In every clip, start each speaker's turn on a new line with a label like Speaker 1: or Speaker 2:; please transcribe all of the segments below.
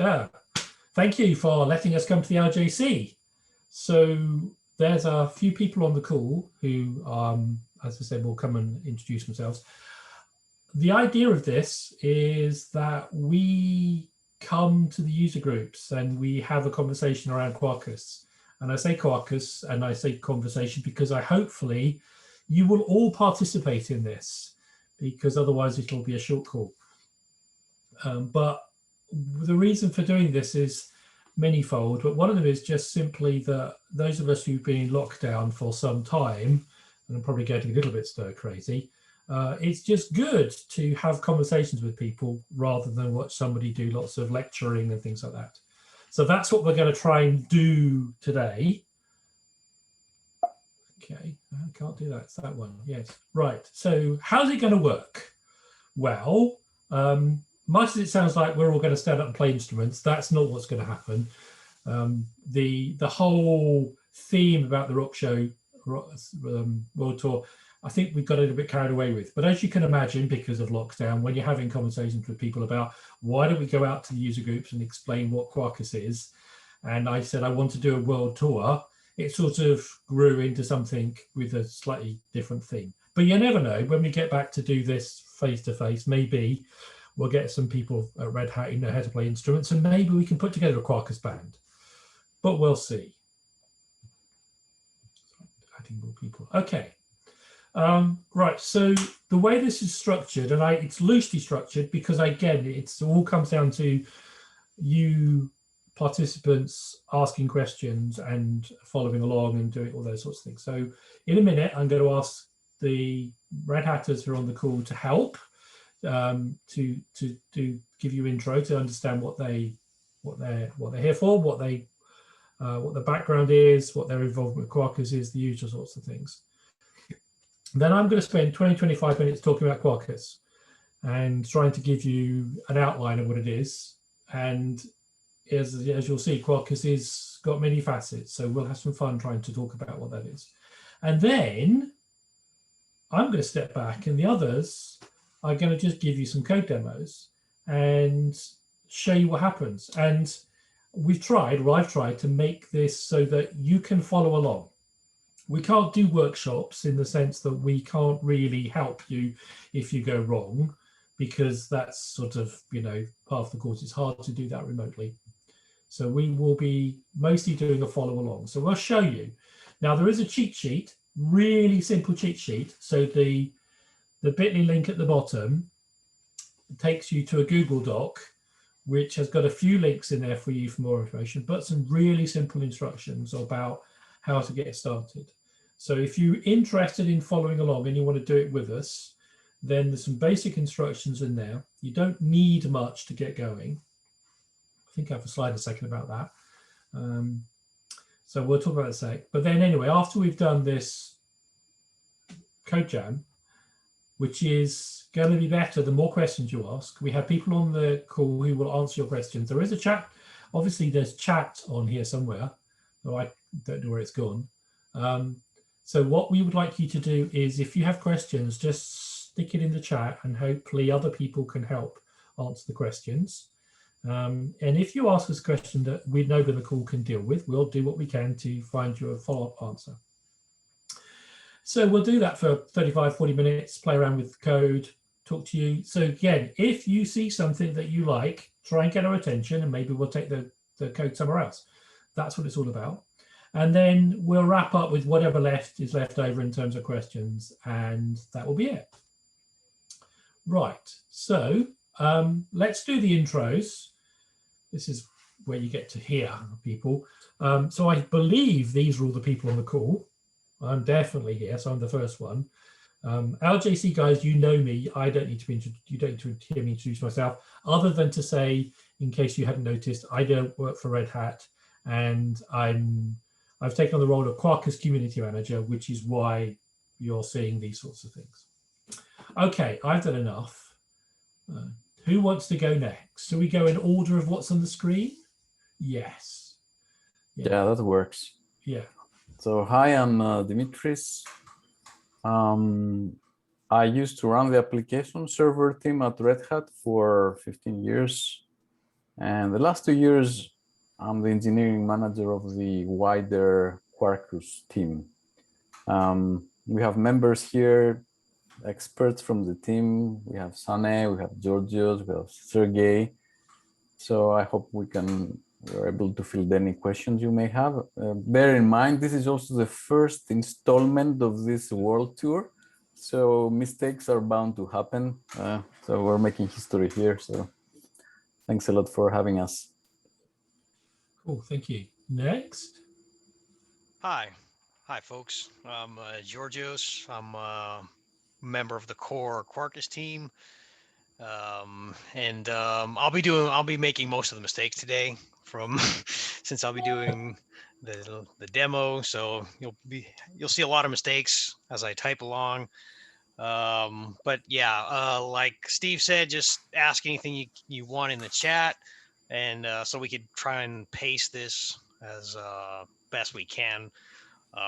Speaker 1: Yeah, thank you for letting us come to the LJC. So there's a few people on the call who, as I said, will come and introduce themselves. The idea of this is that we come to the user groups and we have a conversation around Quarkus. And I say Quarkus and I say conversation because hopefully you will all participate in this, because otherwise it will be a short call. But the reason for doing this is manyfold, but one of them is just simply that those of us who've been in lockdown for some time, and I'm probably getting a little bit stir crazy, it's just good to have conversations with people rather than watch somebody do lots of lecturing and things like that. So that's what we're going to try and do today. Okay, I can't do that. It's that one. Yes, right. So how's it going to work? Well, much as it sounds like we're all going to stand up and play instruments, that's not what's going to happen. The whole theme about the rock show world tour, I think we've got a little bit carried away with. But as you can imagine, because of lockdown, when you're having conversations with people about why don't we go out to the user groups and explain what Quarkus is, and I said I want to do a world tour, it sort of grew into something with a slightly different theme. But you never know, when we get back to do this face to face, maybe we'll get some people at Red Hat who know how to play instruments, and maybe we can put together a Quarkus band. But we'll see. Adding more people. Okay. Right. So the way this is structured, and it's loosely structured because again, it all comes down to you participants asking questions and following along and doing all those sorts of things. So in a minute, I'm going to ask the Red Hatters who are on the call to help. To give you intro to understand what they're here for, what the background is, what their involvement with Quarkus is, the usual sorts of things. Then I'm going to spend 20-25 minutes talking about Quarkus and trying to give you an outline of what it is. And as you'll see, Quarkus is got many facets, so we'll have some fun trying to talk about what that is. And then I'm going to step back, and the others are going to just give you some code demos and show you what happens. And I've tried to make this so that you can follow along. We can't do workshops in the sense that we can't really help you if you go wrong, because that's sort of, part of the course. It's hard to do that remotely. So we will be mostly doing a follow along. So we'll show you. Now there is a cheat sheet, really simple cheat sheet. So the bit.ly link at the bottom takes you to a Google Doc, which has got a few links in there for you for more information, but some really simple instructions about how to get started. So if you're interested in following along and you want to do it with us, then there's some basic instructions in there. You don't need much to get going. I think I have a slide in a second about that. So we'll talk about that in a sec. But then anyway, after we've done this code jam, which is going to be better the more questions you ask. We have people on the call who will answer your questions. There is a chat. Obviously, there's chat on here somewhere, though I don't know where it's gone. So what we would like you to do is, if you have questions, just stick it in the chat and hopefully other people can help answer the questions. And if you ask us a question that we know that the call can deal with, we'll do what we can to find you a follow-up answer. So we'll do that for 35, 40 minutes, play around with code, talk to you. So again, if you see something that you like, try and get our attention, and maybe we'll take the code somewhere else. That's what it's all about. And then we'll wrap up with whatever is left over in terms of questions, and that will be it. Right, so let's do the intros. This is where you get to hear people. So I believe these are all the people on the call. I'm definitely here, so I'm the first one. LJC guys, you know me. I don't need to be you don't need to hear me introduce myself, other than to say, in case you hadn't noticed, I don't work for Red Hat, and I've taken on the role of Quarkus Community Manager, which is why you're seeing these sorts of things. Okay, I've done enough. Who wants to go next? So we go in order of what's on the screen? Yes.
Speaker 2: Yeah, that works.
Speaker 1: Yeah.
Speaker 2: So hi, I'm Dimitris. I used to run the application server team at Red Hat for 15 years. And the last 2 years, I'm the engineering manager of the wider Quarkus team. We have members here, experts from the team. We have Sane, we have Georgios, we have Sergey. So I hope we're able to field any questions you may have. Bear in mind, this is also the first installment of this world tour. So mistakes are bound to happen. So we're making history here. So thanks a lot for having us.
Speaker 1: Cool, thank you. Next.
Speaker 3: Hi, folks. I'm Georgios. I'm a member of the core Quarkus team, and I'll be making most of the mistakes today from since I'll be doing the demo. So you'll see a lot of mistakes as I type along. But yeah, like Steve said, just ask anything you want in the chat, and so we could try and pace this as best we can.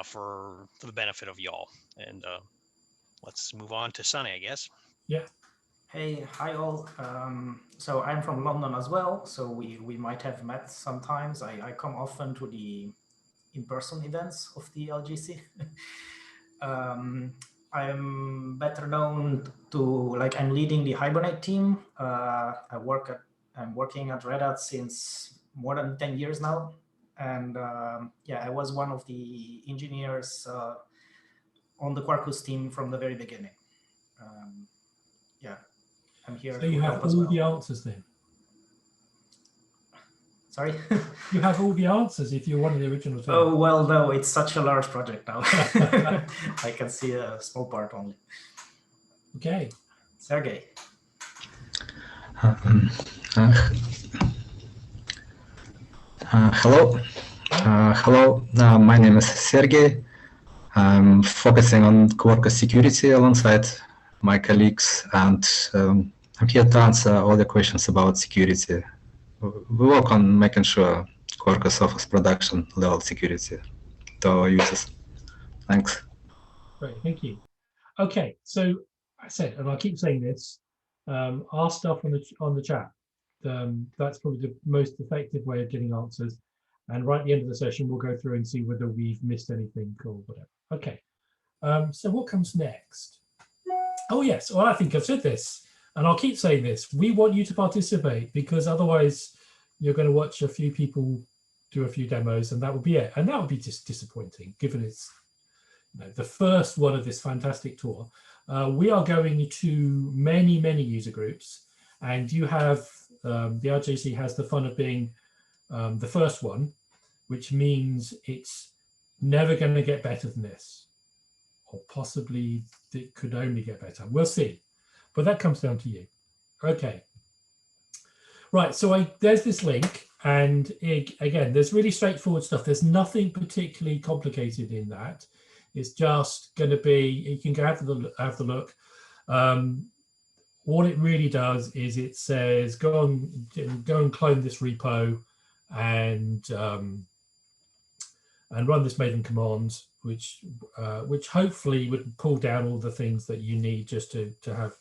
Speaker 3: For the benefit of y'all. And let's move on to Sunny, I guess.
Speaker 1: Yeah.
Speaker 4: Hey, hi all. So I'm from London as well. So we might have met sometimes. I come often to the in-person events of the LJC. I'm better known to, I'm leading the Hibernate team. I'm working at Red Hat since more than 10 years now. And yeah, I was one of the engineers on the Quarkus team from the very beginning. Yeah, I'm here.
Speaker 1: So you have all the answers then?
Speaker 4: Sorry?
Speaker 1: You have all the answers if you're one of the original team.
Speaker 4: Oh, well, no, it's such a large project now. I can see a small part only.
Speaker 1: Okay.
Speaker 4: Sergey.
Speaker 5: Hello. Hello. My name is Sergey. I'm focusing on Quarkus security alongside my colleagues, and I'm here to answer all the questions about security. We work on making sure Quarkus offers production level security to our users. Thanks.
Speaker 1: Great, thank you. Okay, so I said, and I'll keep saying this, ask stuff on the chat. That's probably the most effective way of getting answers. And right at the end of the session, we'll go through and see whether we've missed anything or whatever. Okay, so what comes next? Oh yes, well, I think I've said this, and I'll keep saying this. We want you to participate, because otherwise you're going to watch a few people do a few demos and that would be it. And that would be just disappointing, given it's the first one of this fantastic tour. We are going to many, many user groups, and you have, the LJC has the fun of being the first one, which means it's never going to get better than this, or possibly it could only get better. We'll see, but that comes down to you. Okay. Right, so there's this link, and again, there's really straightforward stuff. There's nothing particularly complicated in that. It's just going to be, you can go have the look. What it really does is it says, go and clone this repo and run this maven command, which hopefully would pull down all the things that you need just to have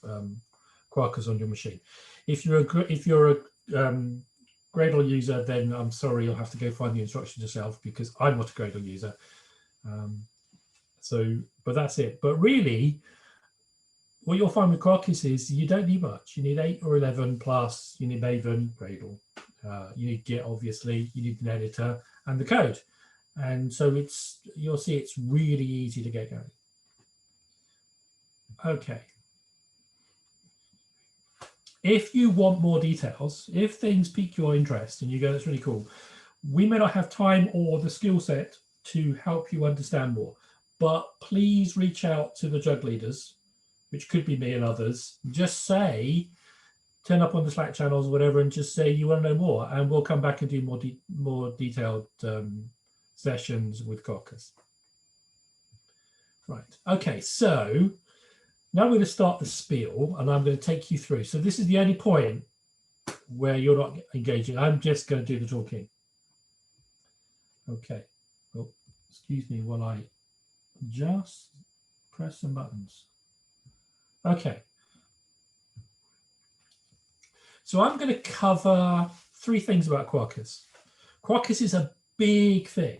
Speaker 1: Quarkus on your machine. If you're a Gradle user, then I'm sorry, you'll have to go find the instructions yourself, because I'm not a Gradle user. But that's it. But really, what you'll find with Quarkus is you don't need much. You need 8 or 11 plus. You need Maven, Gradle. You need Git, obviously. You need an editor and the code. And so you'll see it's really easy to get going. Okay. If you want more details, if things pique your interest and you go, that's really cool, we may not have time or the skill set to help you understand more, but please reach out to the jug leaders, which could be me and others. Just say, turn up on the Slack channels or whatever, and just say you want to know more, and we'll come back and do more detailed sessions with Quarkus. Right, okay, so now we're going to start the spiel, and I'm going to take you through. So this is the only point where you're not engaging. I'm just going to do the talking. Okay, well, excuse me while I just press some buttons. Okay. So I'm going to cover three things about Quarkus. Quarkus is a big thing,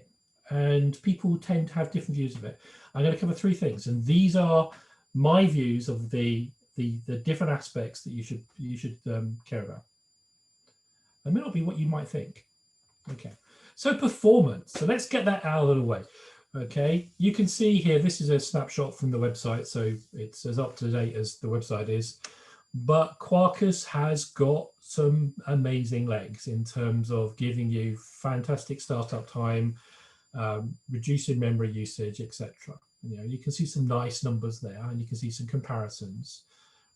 Speaker 1: and people tend to have different views of it. I'm going to cover three things, and these are my views of the different aspects that you should care about. It may not be what you might think. Okay, so performance. So let's get that out of the way. Okay, you can see here, this is a snapshot from the website, so it's as up to date as the website is. But Quarkus has got some amazing legs in terms of giving you fantastic startup time, reducing memory usage, etc. You know, you can see some nice numbers there, and you can see some comparisons,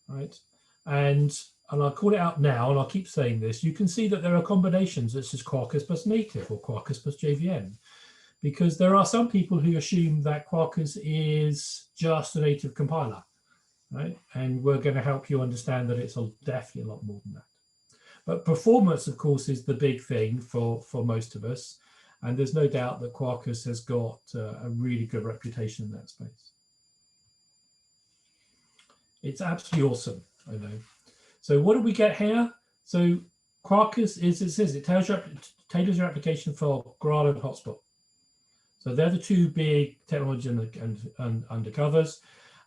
Speaker 1: right? And I'll call it out now, and I'll keep saying this. You can see that there are combinations such as Quarkus plus native or Quarkus plus JVM, because there are some people who assume that Quarkus is just a native compiler, right? And we're going to help you understand that it's definitely a lot more than that. But performance, of course, is the big thing for most of us. And there's no doubt that Quarkus has got a really good reputation in that space. It's absolutely awesome, I know. So what do we get here? So Quarkus it tailors your application for Graal and Hotspot. So they're the two big technology and undercovers,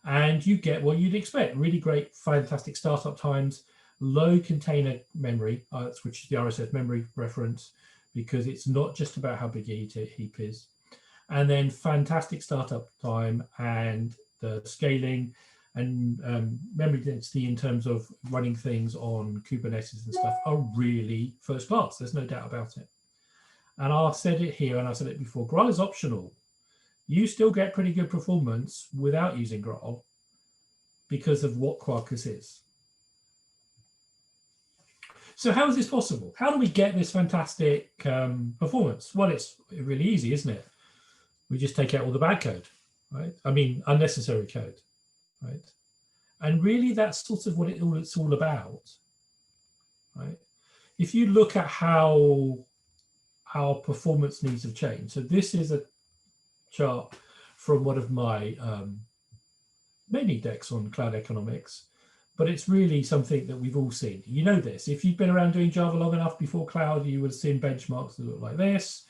Speaker 1: and you get what you'd expect: really great, fantastic startup times, low container memory, which is the RSS memory reference, because it's not just about how big a heap is, and then fantastic startup time, and the scaling and memory density in terms of running things on Kubernetes and stuff are really first class. There's no doubt about it. And I've said it here, and I've said it before, Graal is optional. You still get pretty good performance without using Graal because of what Quarkus is. So how is this possible? How do we get this fantastic performance? Well, it's really easy, isn't it? We just take out all the bad code, right? I mean, unnecessary code, right? And really, that's sort of what it's all about, right? If you look at how our performance needs have changed. So this is a chart from one of my many decks on cloud economics, but it's really something that we've all seen. You know this. If you've been around doing Java long enough before cloud, you would have seen benchmarks that look like this,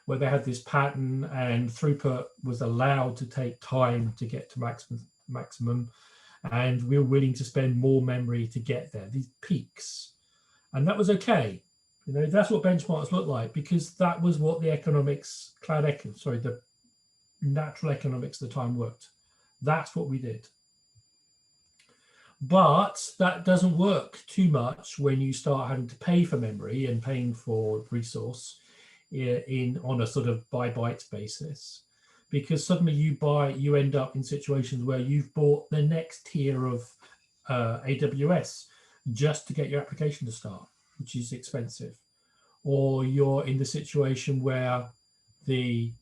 Speaker 1: where they had this pattern and throughput was allowed to take time to get to maximum, and we were willing to spend more memory to get there, these peaks. And that was okay. You know, that's what benchmarks look like, because that was what the economics, the natural economics of the time worked. That's what we did. But that doesn't work too much when you start having to pay for memory and paying for resource on a sort of by bytes basis, because suddenly you end up in situations where you've bought the next tier of AWS just to get your application to start, which is expensive. Or you're in the situation where it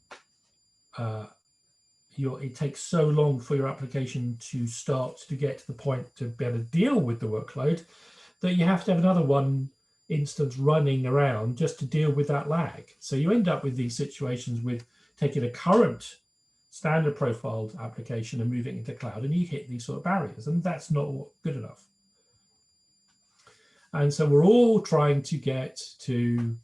Speaker 1: takes so long for your application to start to get to the point to be able to deal with the workload that you have to have another one instance running around just to deal with that lag. So you end up with these situations with taking a current standard profiled application and moving into cloud, and you hit these sort of barriers, and that's not good enough. And so we're all trying to get to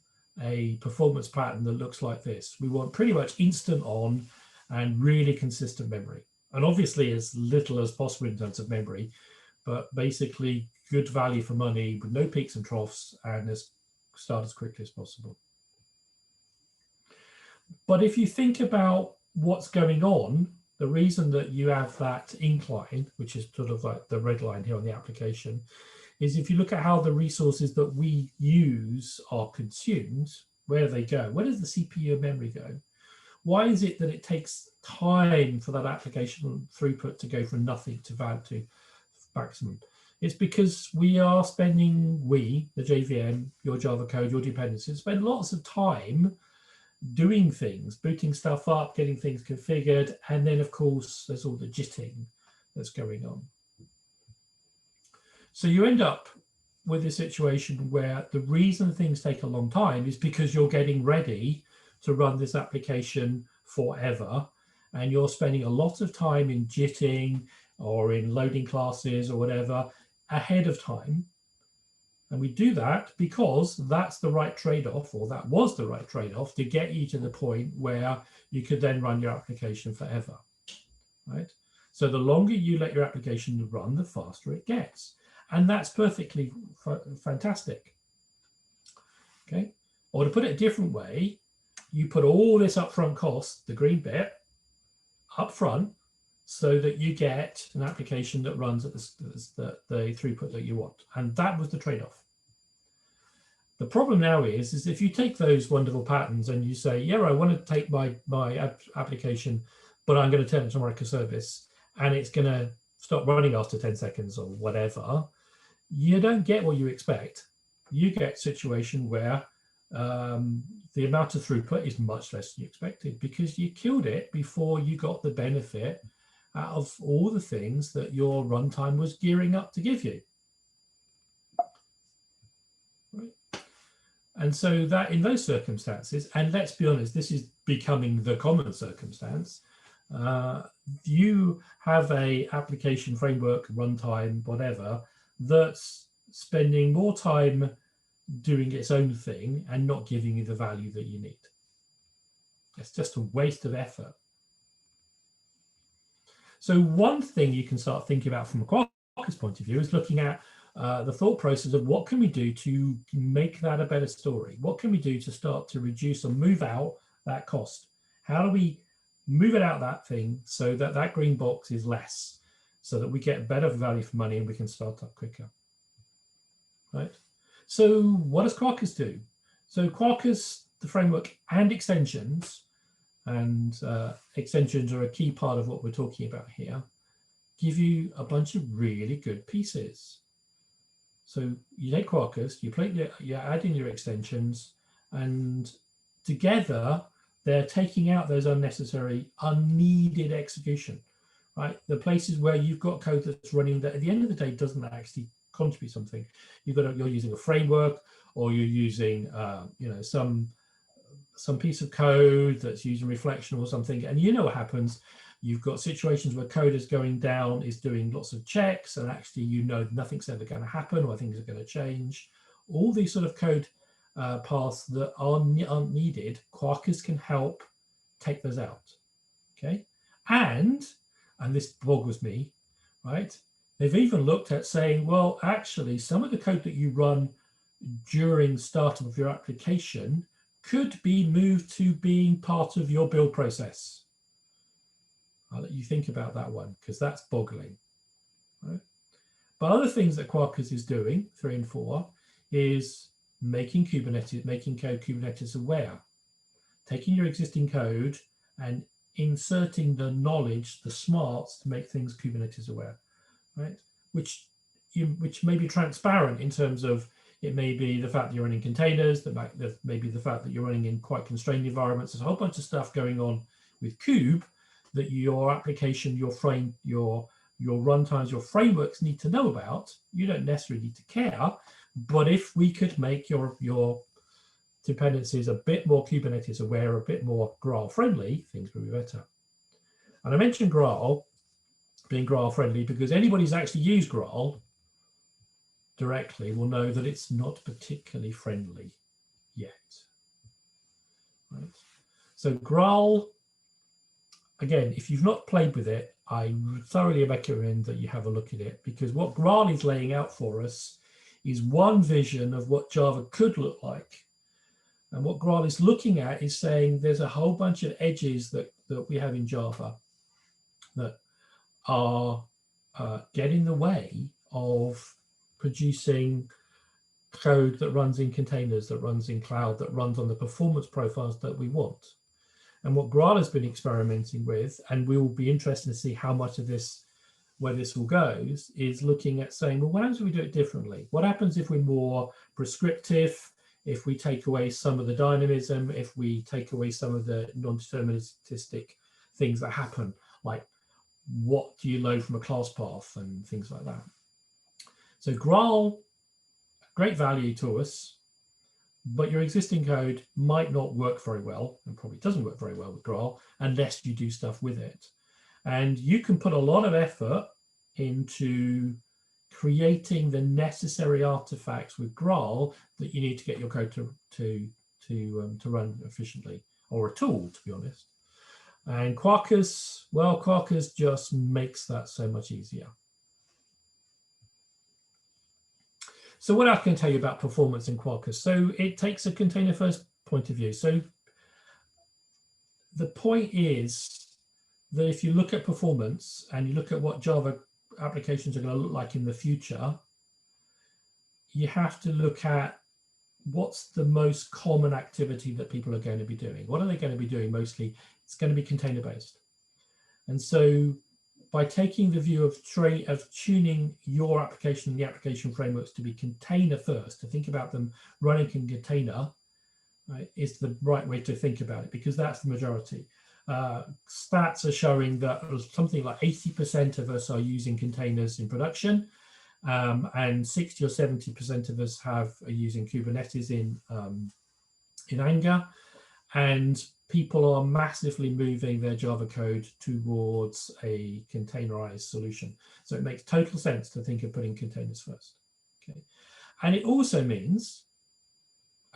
Speaker 1: a performance pattern that looks like this. We want pretty much instant on and really consistent memory. And obviously as little as possible in terms of memory, but basically good value for money with no peaks and troughs, and start as quickly as possible. But if you think about what's going on, the reason that you have that incline, which is sort of like the red line here on the application, is if you look at how the resources that we use are consumed, where do they go? Where does the CPU and memory go? Why is it that it takes time for that application throughput to go from nothing to maximum? It's because we are spending, the JVM, your Java code, your dependencies, spend lots of time doing things, booting stuff up, getting things configured, and then of course there's all the jitting that's going on. So you end up with a situation where the reason things take a long time is because you're getting ready to run this application forever, and you're spending a lot of time in jitting or in loading classes or whatever ahead of time, And we do that because that's the right trade-off, or that was the right trade-off to get you to the point where you could then run your application forever, right? So the longer you let your application run, the faster it gets. And that's perfectly fantastic. Okay. Or to put it a different way, you put all this upfront cost, the green bit, upfront, so that you get an application that runs at the throughput that you want. And that was the trade-off. The problem now is if you take those wonderful patterns and you say, yeah, I want to take my application, but I'm going to turn it to microservice, and it's going to stop running after 10 seconds or whatever, you don't get what you expect. You get a situation where the amount of throughput is much less than you expected because you killed it before you got the benefit out of all the things that your runtime was gearing up to give you. Right? And so that in those circumstances, and let's be honest, this is becoming the common circumstance, you have a application framework, runtime, whatever, that's spending more time doing its own thing and not giving you the value that you need. It's just a waste of effort. So one thing you can start thinking about from a Quarkus point of view is looking at the thought process of what can we do to make that a better story? What can we do to start to reduce or move out that cost? How do we move it out that thing so that that green box is less, so that we get better value for money and we can start up quicker, right? So what does Quarkus do? So Quarkus, the framework and extensions, and extensions are a key part of what we're talking about here, give you a bunch of really good pieces. So you take Quarkus, you add in your extensions, and together they're taking out those unnecessary, unneeded execution, right? The places where you've got code that's running that at the end of the day doesn't actually contribute something. You're using a framework, or you're using some piece of code that's using reflection or something, and you know what happens. You've got situations where code is going down, is doing lots of checks, and actually you know nothing's ever going to happen or things are going to change. All these sort of code paths that aren't needed, Quarkus can help take those out. Okay, and this boggles me, right? They've even looked at saying, well, actually, some of the code that you run during startup of your application could be moved to being part of your build process. I'll let you think about that one, because that's boggling. Right? But other things that Quarkus is doing, 3 and 4, is making code Kubernetes aware, taking your existing code and inserting the knowledge, the smarts to make things Kubernetes aware, right? Which may be transparent in terms of, it may be the fact that you're running containers, that may be the fact that you're running in quite constrained environments. There's a whole bunch of stuff going on with Kube that your application, your runtimes, your frameworks need to know about. You don't necessarily need to care, but if we could make your dependencies a bit more Kubernetes aware, a bit more Graal friendly, things would be better. And I mentioned Graal being Graal friendly because anybody who's actually used Graal directly will know that it's not particularly friendly yet. Right? So Graal, again, if you've not played with it, I thoroughly recommend that you have a look at it, because what Graal is laying out for us is one vision of what Java could look like. And what Graal is looking at is saying there's a whole bunch of edges that we have in Java that are get in the way of producing code that runs in containers, that runs in cloud, that runs on the performance profiles that we want. And what Graal has been experimenting with, and we will be interested to see how much of this, where this all goes, is looking at saying, well, what happens if we do it differently? What happens if we're more prescriptive, if we take away some of the dynamism, if we take away some of the non-deterministic things that happen, like what do you load from a class path and things like that. So Graal, great value to us, but your existing code might not work very well, and probably doesn't work very well with Graal unless you do stuff with it. And you can put a lot of effort into creating the necessary artifacts with Graal that you need to get your code to run efficiently, or a tool, to be honest. And Quarkus, well, Quarkus just makes that so much easier. So what else can I tell you about performance in Quarkus? So it takes a container first point of view. So the point is that if you look at performance and you look at what Java applications are going to look like in the future, you have to look at what's the most common activity that people are going to be doing. What are they going to be doing mostly? It's going to be container based. And so by taking the view of tuning your application and the application frameworks to be container first, to think about them running in container, right, is the right way to think about it, because that's the majority. Stats are showing that something like 80% of us are using containers in production, and 60 or 70% of us are using Kubernetes in anger, and people are massively moving their Java code towards a containerized solution. So it makes total sense to think of putting containers first. Okay, and it also means,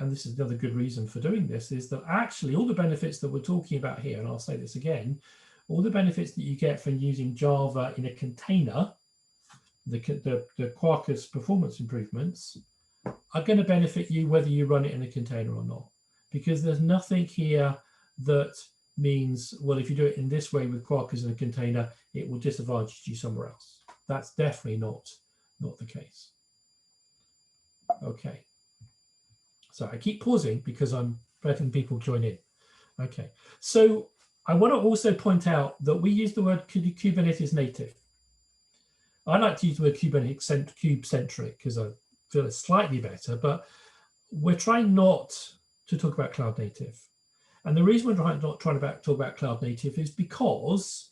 Speaker 1: and this is another good reason for doing this, is that actually all the benefits that we're talking about here, and I'll say this again, all the benefits that you get from using Java in a container, the Quarkus performance improvements, are going to benefit you whether you run it in a container or not, because there's nothing here that means, well, if you do it in this way with Quarkus in a container, it will disadvantage you somewhere else. That's definitely not the case. Okay. So I keep pausing because I'm letting people join in. Okay, so I want to also point out that we use the word Kubernetes native. I like to use the word Kubernetes kube-centric because I feel it's slightly better, but we're trying not to talk about cloud native. And the reason we're not trying to talk about cloud native is because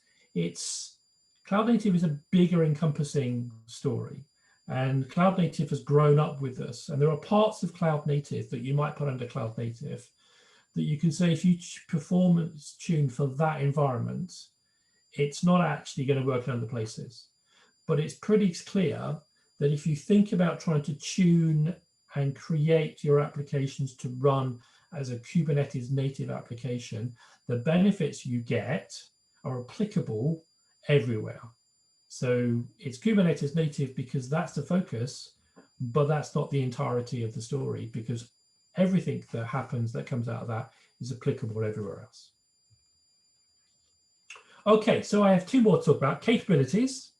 Speaker 1: cloud native is a bigger encompassing story. And cloud native has grown up with us. And there are parts of cloud native that you might put under cloud native that you can say, if you performance tune for that environment, it's not actually going to work in other places. But it's pretty clear that if you think about trying to tune and create your applications to run as a Kubernetes native application, the benefits you get are applicable everywhere. So it's Kubernetes native because that's the focus, but that's not the entirety of the story, because everything that happens that comes out of that is applicable everywhere else. Okay, so I have two more to talk about. Capabilities.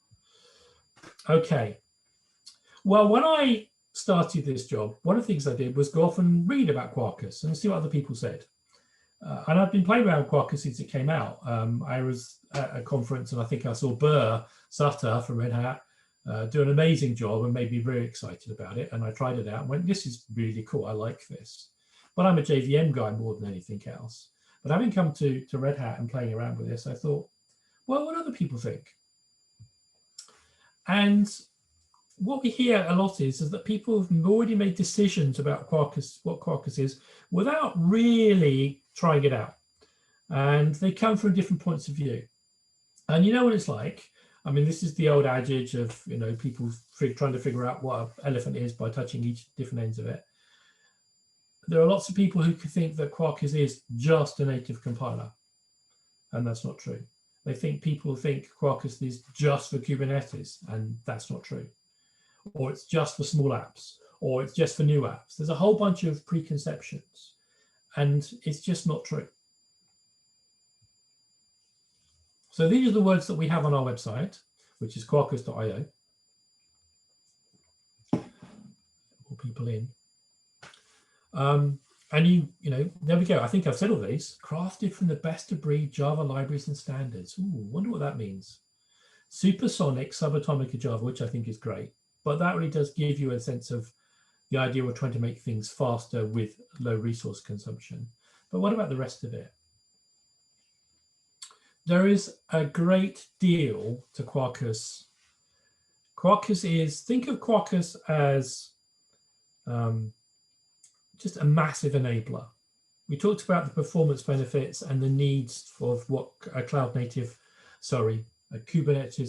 Speaker 1: Okay. Well, when I started this job, one of the things I did was go off and read about Quarkus and see what other people said. And I've been playing around with Quarkus since it came out. I was at a conference and I think I saw Burr Sutter from Red Hat do an amazing job and made me very excited about it. And I tried it out and went, this is really cool. I like this. But I'm a JVM guy more than anything else. But having come to Red Hat and playing around with this, I thought, well, what do other people think? And what we hear a lot is that people have already made decisions about Quarkus, what Quarkus is, without really trying it out. And they come from different points of view. And you know what it's like? I mean, this is the old adage of, you know, people trying to figure out what an elephant is by touching each different ends of it. There are lots of people who think that Quarkus is just a native compiler. And that's not true. People think Quarkus is just for Kubernetes, and that's not true. Or it's just for small apps, or it's just for new apps. There's a whole bunch of preconceptions, and it's just not true. So these are the words that we have on our website, which is quarkus.io. Or people in. And you know, there we go. I think I've said all these. Crafted from the best of breed Java libraries and standards. Ooh, wonder what that means. Supersonic subatomic Java, which I think is great. But that really does give you a sense of the idea of trying to make things faster with low resource consumption. But what about the rest of it? There is a great deal to Quarkus. Quarkus is, think of Quarkus as just a massive enabler. We talked about the performance benefits and the needs of what a Kubernetes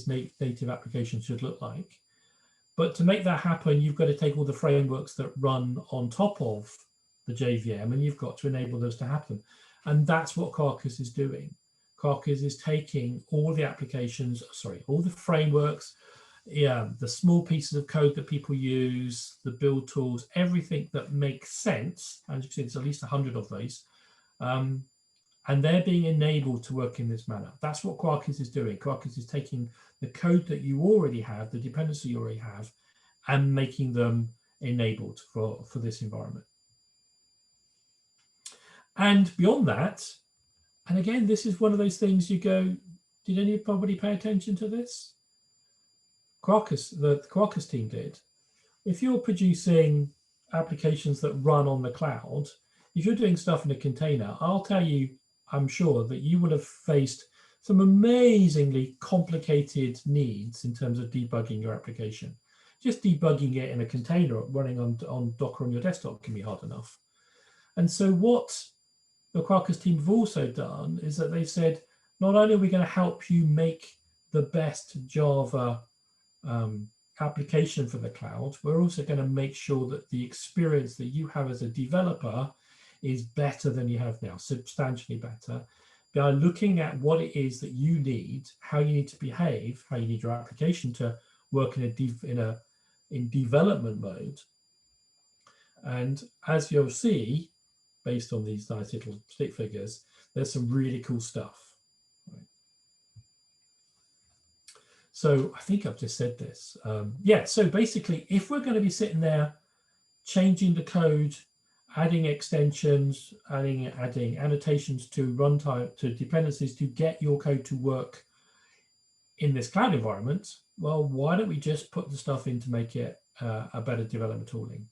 Speaker 1: native application should look like. But to make that happen, you've got to take all the frameworks that run on top of the JVM, and you've got to enable those to happen. And that's what Quarkus is doing. Quarkus is taking all the applications, sorry, all the frameworks, the small pieces of code that people use, the build tools, everything that makes sense. As you can see, there's at least 100 of those. And they're being enabled to work in this manner. That's what Quarkus is doing. Quarkus is taking the code that you already have, the dependency you already have, and making them enabled for this environment. And beyond that, and again, this is one of those things you go, did anybody pay attention to this? Quarkus, the Quarkus team did. If you're producing applications that run on the cloud, if you're doing stuff in a container, I'll tell you, I'm sure that you would have faced some amazingly complicated needs in terms of debugging your application. Just debugging it in a container running on Docker on your desktop can be hard enough. And so what the Quarkus team have also done is that they've said, not only are we going to help you make the best Java application for the cloud, we're also going to make sure that the experience that you have as a developer is better than you have now, substantially better, by looking at what it is that you need, how you need to behave, how you need your application to work in development mode. And as you'll see, based on these nice little stick figures, there's some really cool stuff. Right. So I think I've just said this. Yeah, so basically, if we're going to be sitting there changing the code, adding extensions, adding annotations to runtime, to dependencies to get your code to work in this cloud environment, well, why don't we just put the stuff in to make it a better development tooling,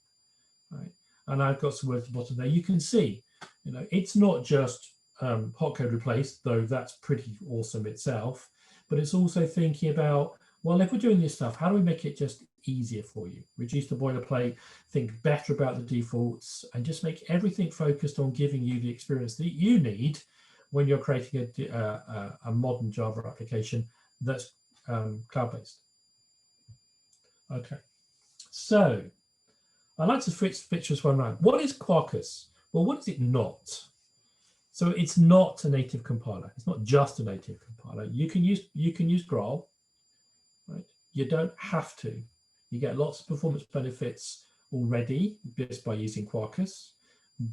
Speaker 1: right? And I've got some words at the bottom there. You can see, you know, it's not just hot code replace, though that's pretty awesome itself, but it's also thinking about, well, if we're doing this stuff, how do we make it just easier for you? Reduce the boilerplate, think better about the defaults, and just make everything focused on giving you the experience that you need when you're creating a modern Java application that's cloud-based. Okay, so I'd like to switch this one around. What is Quarkus? Well, what is it not? So it's not a native compiler. It's not just a native compiler. You can use Graal, right? You don't have to. You get lots of performance benefits already just by using Quarkus.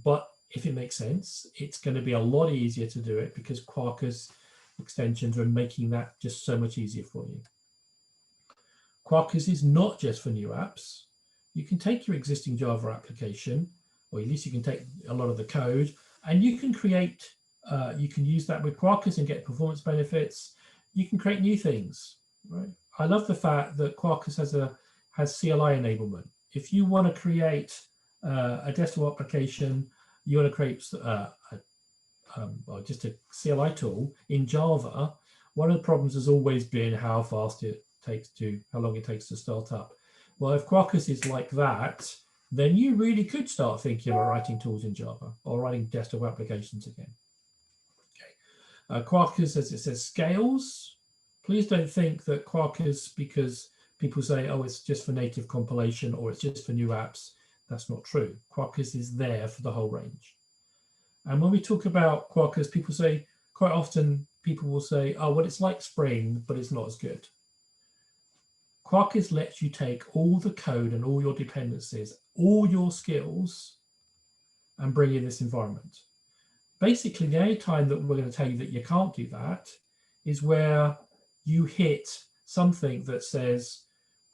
Speaker 1: But if it makes sense, it's going to be a lot easier to do it because Quarkus extensions are making that just so much easier for you. Quarkus is not just for new apps. You can take your existing Java application, or at least you can take a lot of the code, and you can create, you can use that with Quarkus and get performance benefits. You can create new things, right? I love the fact that Quarkus has CLI enablement. If you want to create a desktop application, you want to create just a CLI tool in Java, one of the problems has always been how long it takes to start up. Well, if Quarkus is like that, then you really could start thinking about writing tools in Java or writing desktop applications again. Okay. Quarkus, as it says, scales. Please don't think that Quarkus, because people say, oh, it's just for native compilation or it's just for new apps. That's not true. Quarkus is there for the whole range. And when we talk about Quarkus, people say, quite often people will say, oh, well, it's like Spring, but it's not as good. Quarkus lets you take all the code and all your dependencies, all your skills, and bring in this environment. Basically, the only time that we're going to tell you that you can't do that is where you hit something that says,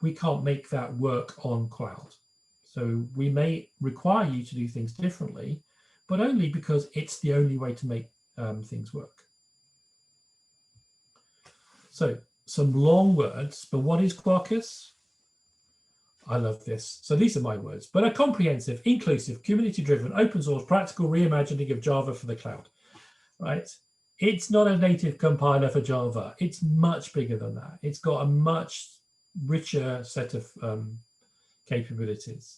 Speaker 1: we can't make that work on cloud. So we may require you to do things differently, but only because it's the only way to make things work. So some long words, but what is Quarkus? I love this. So these are my words, but a comprehensive, inclusive, community-driven, open source, practical reimagining of Java for the cloud, right? It's not a native compiler for Java. It's much bigger than that. It's got a much richer set of capabilities.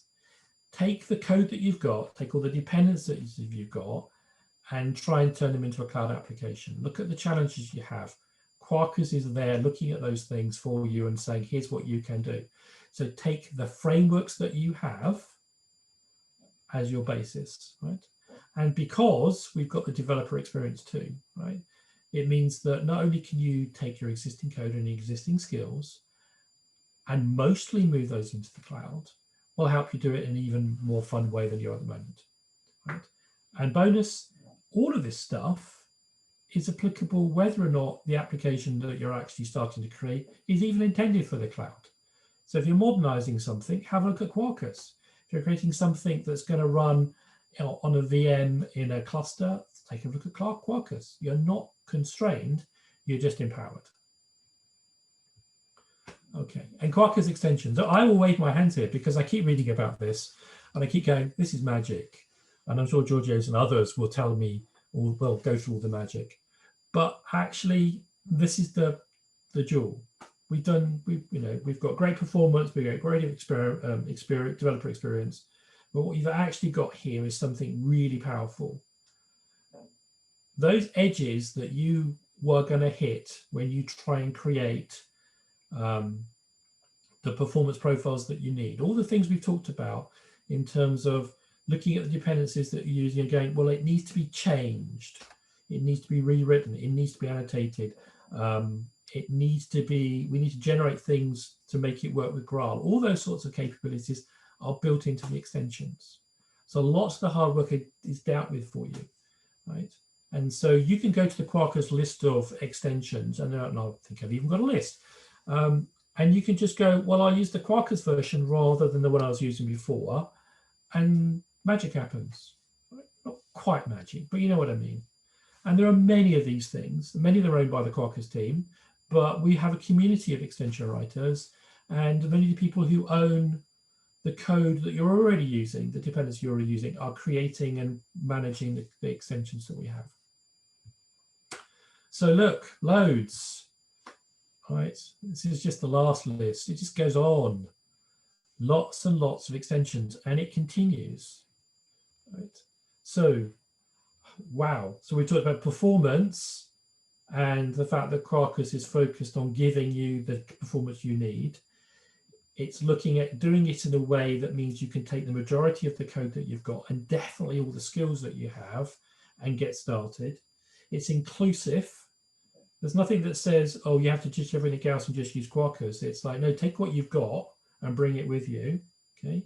Speaker 1: Take the code that you've got, take all the dependencies that you've got, and try and turn them into a cloud application. Look at the challenges you have. Quarkus is there looking at those things for you and saying, here's what you can do. So take the frameworks that you have as your basis, right? And because we've got the developer experience too, right? It means that not only can you take your existing code and existing skills and mostly move those into the cloud, we'll help you do it in an even more fun way than you're at the moment, right? And bonus, all of this stuff is applicable whether or not the application that you're actually starting to create is even intended for the cloud. So if you're modernizing something, have a look at Quarkus. If you're creating something that's going to run on a VM in a cluster, take a look at Quarkus. You're not constrained, you're just empowered. Okay, and Quarkus extensions. I will wave my hands here because I keep reading about this and I keep going, this is magic. And I'm sure Georgios and others will tell me, or will go through all the magic. But actually, this is the jewel. We've got great performance, we've got great developer experience. But what you've actually got here is something really powerful. Those edges that you were going to hit when you try and create the performance profiles that you need, all the things we've talked about in terms of looking at the dependencies that you're using and going, well, it needs to be changed. It needs to be rewritten. It needs to be annotated. It needs to be, we need to generate things to make it work with Graal. All those sorts of capabilities are built into the extensions. So lots of the hard work is dealt with for you, right? And so you can go to the Quarkus list of extensions, and I think I've even got a list. And you can just go, well, I'll use the Quarkus version rather than the one I was using before, and magic happens. Not quite magic, but you know what I mean. And there are many of these things. Many of them are owned by the Quarkus team, but we have a community of extension writers, and many of the people who own the code that you're already using, the dependency you're already using, are creating and managing the extensions that we have. So look, loads. All right, this is just the last list. It just goes on. Lots and lots of extensions, and it continues. Right. So, wow. So we talked about performance and the fact that Quarkus is focused on giving you the performance you need. It's looking at doing it in a way that means you can take the majority of the code that you've got and definitely all the skills that you have and get started. It's inclusive. There's nothing that says, oh, you have to ditch everything else and just use Quarkus. It's like, no, take what you've got and bring it with you, okay?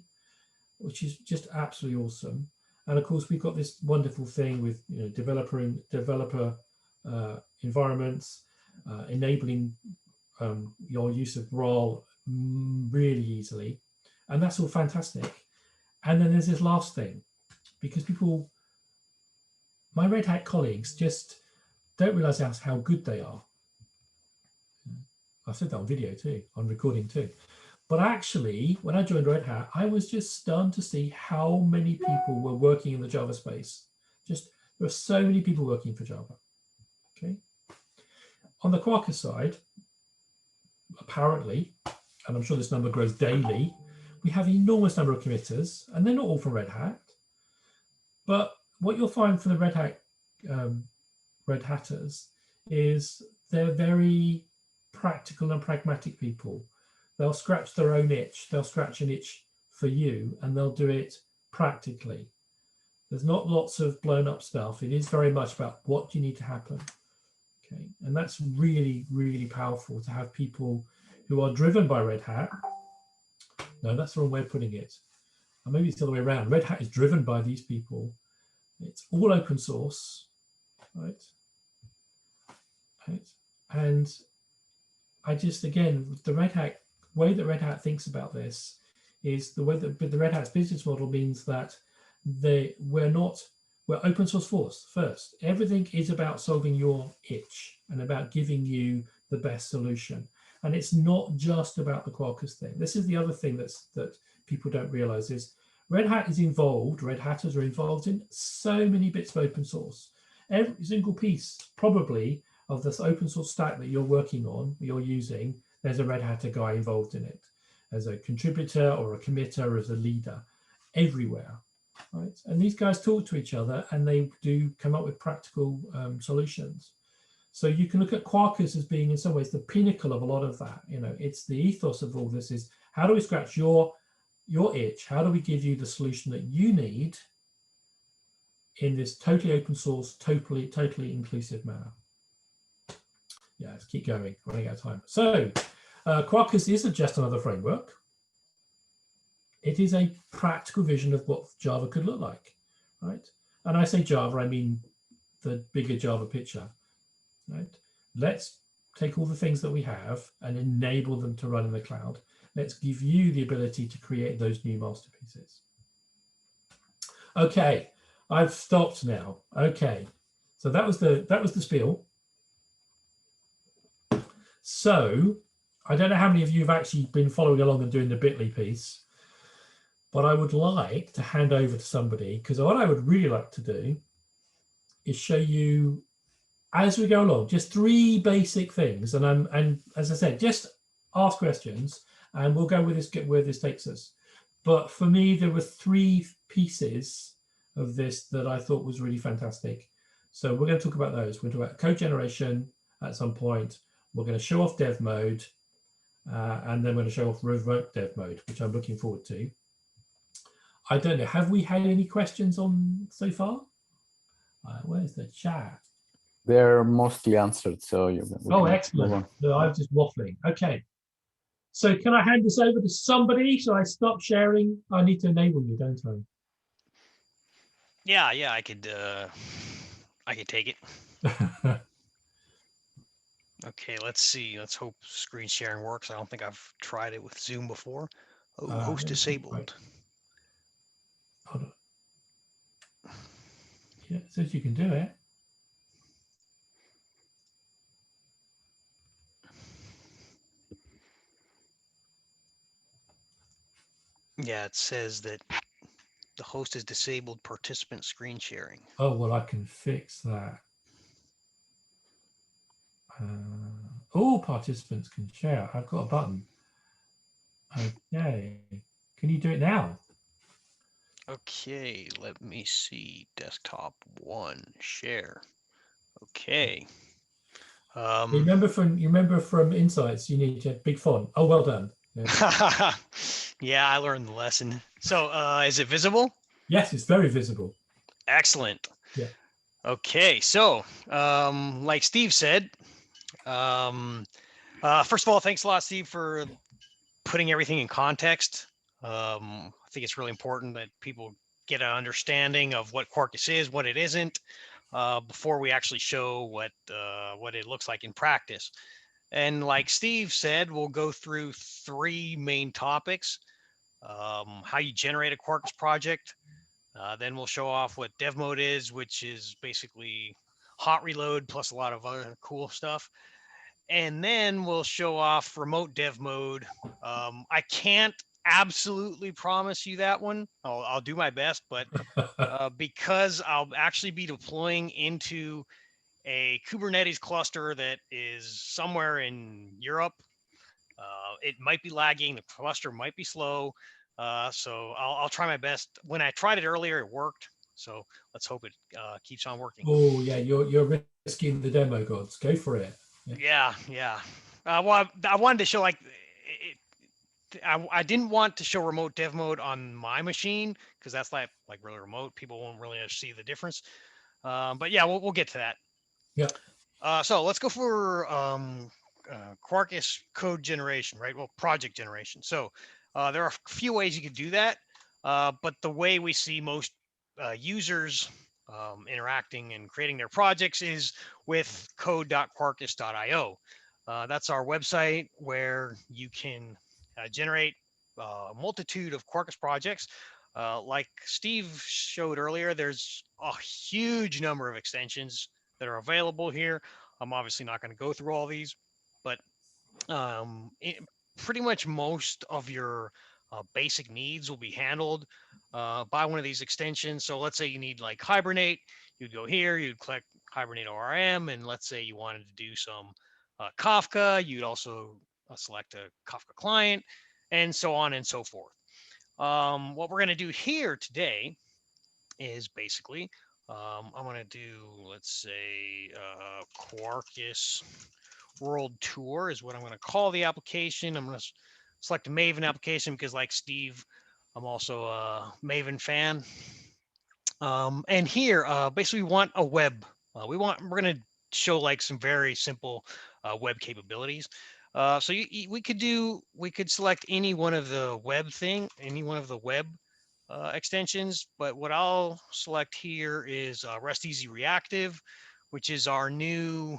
Speaker 1: Which is just absolutely awesome. And of course, we've got this wonderful thing with developer environments, enabling your use of Graal really easily. And that's all fantastic. And then there's this last thing, because people, my Red Hat colleagues just don't realize how good they are. I've said that on video too, on recording too. But actually, when I joined Red Hat, I was just stunned to see how many people were working in the Java space. Just, there are so many people working for Java, okay? On the Quarkus side, apparently, and I'm sure this number grows daily, we have an enormous number of committers, and they're not all from Red Hat. But what you'll find from the Red Hatters is they're very practical and pragmatic people. They'll scratch their own itch. They'll scratch an itch for you, and they'll do it practically. There's not lots of blown up stuff. It is very much about what you need to happen. Okay, and that's really, really powerful to have people who are driven by Red Hat. No, that's the wrong way of putting it. Or maybe it's the other way around. Red Hat is driven by these people. It's all open source, right? And I just, again, the Red Hat way that Red Hat thinks about this is the way that the Red Hat's business model means that we're open source first. Everything is about solving your itch and about giving you the best solution. And it's not just about the Quarkus thing. This is the other thing that people don't realize is Red Hat is involved, Red Hatters are involved in so many bits of open source. Every single piece, probably, of this open source stack that you're working on, you're using, there's a Red Hatter guy involved in it as a contributor or a committer or as a leader everywhere, right? And these guys talk to each other and they do come up with practical solutions. So you can look at Quarkus as being in some ways the pinnacle of a lot of that. It's the ethos of all this is How do we scratch your itch? How do we give you the solution that you need in this totally open source, totally inclusive manner? Yeah, let's keep going. Running out of time. So Quarkus isn't just another framework. It is a practical vision of what Java could look like, right? And I say Java, I mean the bigger Java picture, right? Let's take all the things that we have and enable them to run in the cloud. Let's give you the ability to create those new masterpieces. Okay, I've stopped now. Okay, so that was the spiel. So I don't know how many of you have actually been following along and doing the Bitly piece, but I would like to hand over to somebody, because what I would really like to do is show you as we go along, just 3 basic things. And as I said, just ask questions and we'll go with this, get where this takes us. But for me, there were 3 pieces of this that I thought was really fantastic. So we're going to talk about those. We're going to talk about code generation at some point. We're going to show off dev mode, and then we're going to show off remote dev mode, which I'm looking forward to. I don't know, have we had any questions on so far? Where's the chat?
Speaker 2: They're mostly answered, so you.
Speaker 1: Oh, excellent. No, I'm just waffling. Okay. So can I hand this over to somebody? So I stop sharing? I need to enable you, don't I?
Speaker 3: Yeah, I could take it. Okay, let's see. Let's hope screen sharing works. I don't think I've tried it with Zoom before. Oh, host disabled.
Speaker 1: Right. Hold on. Yeah, it says you can do it.
Speaker 3: Yeah, it says that the host has disabled participant screen sharing.
Speaker 1: Oh, well, I can fix that. All participants can share. I've got a button. Okay. Can you do it now?
Speaker 3: Okay, let me see. Desktop 1, share. Okay.
Speaker 1: You remember from Insights, you need to have big font. Oh, well done.
Speaker 3: Yeah. Yeah, I learned the lesson. So is it visible?
Speaker 1: Yes, it's very visible.
Speaker 3: Excellent.
Speaker 1: Yeah.
Speaker 3: Okay, so like Steve said, first of all, thanks a lot, Steve, for putting everything in context. I think it's really important that people get an understanding of what Quarkus is, what it isn't, before we actually show what it looks like in practice. And like Steve said, we'll go through 3 main topics: how you generate a Quarkus project. Then we'll show off what dev mode is, which is basically hot reload plus a lot of other cool stuff. And then we'll show off remote dev mode. I can't absolutely promise you that one. I'll do my best, but because I'll actually be deploying into a Kubernetes cluster that is somewhere in Europe, it might be lagging. The cluster might be slow. So I'll try my best. When I tried it earlier, it worked. So let's hope it keeps on working.
Speaker 1: Oh, yeah, you're risking the demo gods. Go for it.
Speaker 3: Yeah. Well, I wanted to show like I didn't want to show remote dev mode on my machine because that's like really remote. People won't really see the difference. But yeah, we'll get to that.
Speaker 1: Yeah.
Speaker 3: So let's go for Quarkus code generation, right? Well, project generation. So there are a few ways you could do that, but the way we see most users interacting and creating their projects is with code.quarkus.io. That's our website where you can generate a multitude of Quarkus projects. Like Steve showed earlier, there's a huge number of extensions that are available here. I'm obviously not going to go through all these, but pretty much most of your basic needs will be handled by one of these extensions. So let's say you need like Hibernate, you'd go here, you'd click Hibernate ORM, and let's say you wanted to do some Kafka, you'd also select a Kafka client, and so on and so forth. What we're going to do here today is basically I'm going to do, let's say, Quarkus World Tour is what I'm going to call the application. I'm going to select a Maven application because, like Steve, I'm also a Maven fan. And here, basically, we want a web. We're going to show like some very simple web capabilities. So we could select any one of the web extensions, but what I'll select here is Rest Easy Reactive, which is our new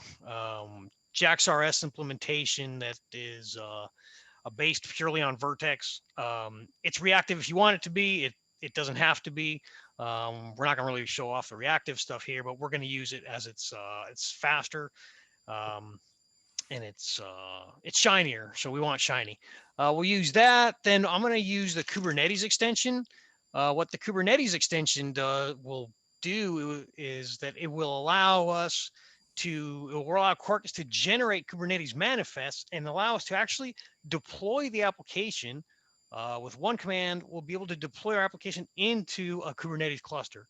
Speaker 3: JAX-RS implementation that is based purely on Vertex. It's reactive if you want it to be. It doesn't have to be. We're not going to really show off the reactive stuff here, but we're going to use it as it's faster. And it's shinier, so we want shiny. We'll use that. Then I'm going to use the Kubernetes extension. What the Kubernetes extension will do is that it will allow Quarkus to generate Kubernetes manifests and allow us to actually deploy the application with one command. We'll be able to deploy our application into a Kubernetes cluster.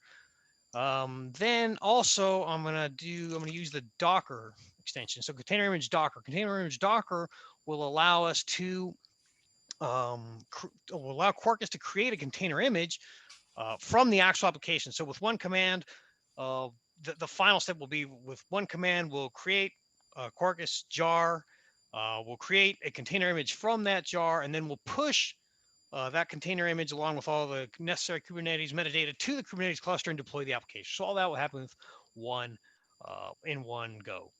Speaker 3: Then also I'm going to use the Docker extension. So Container Image Docker will allow us to will allow Quarkus to create a container image from the actual application. So with one command, the final step will be with one command, we'll create a Quarkus jar. We'll create a container image from that jar, and then we'll push that container image along with all the necessary Kubernetes metadata to the Kubernetes cluster and deploy the application. So all that will happen with in one go.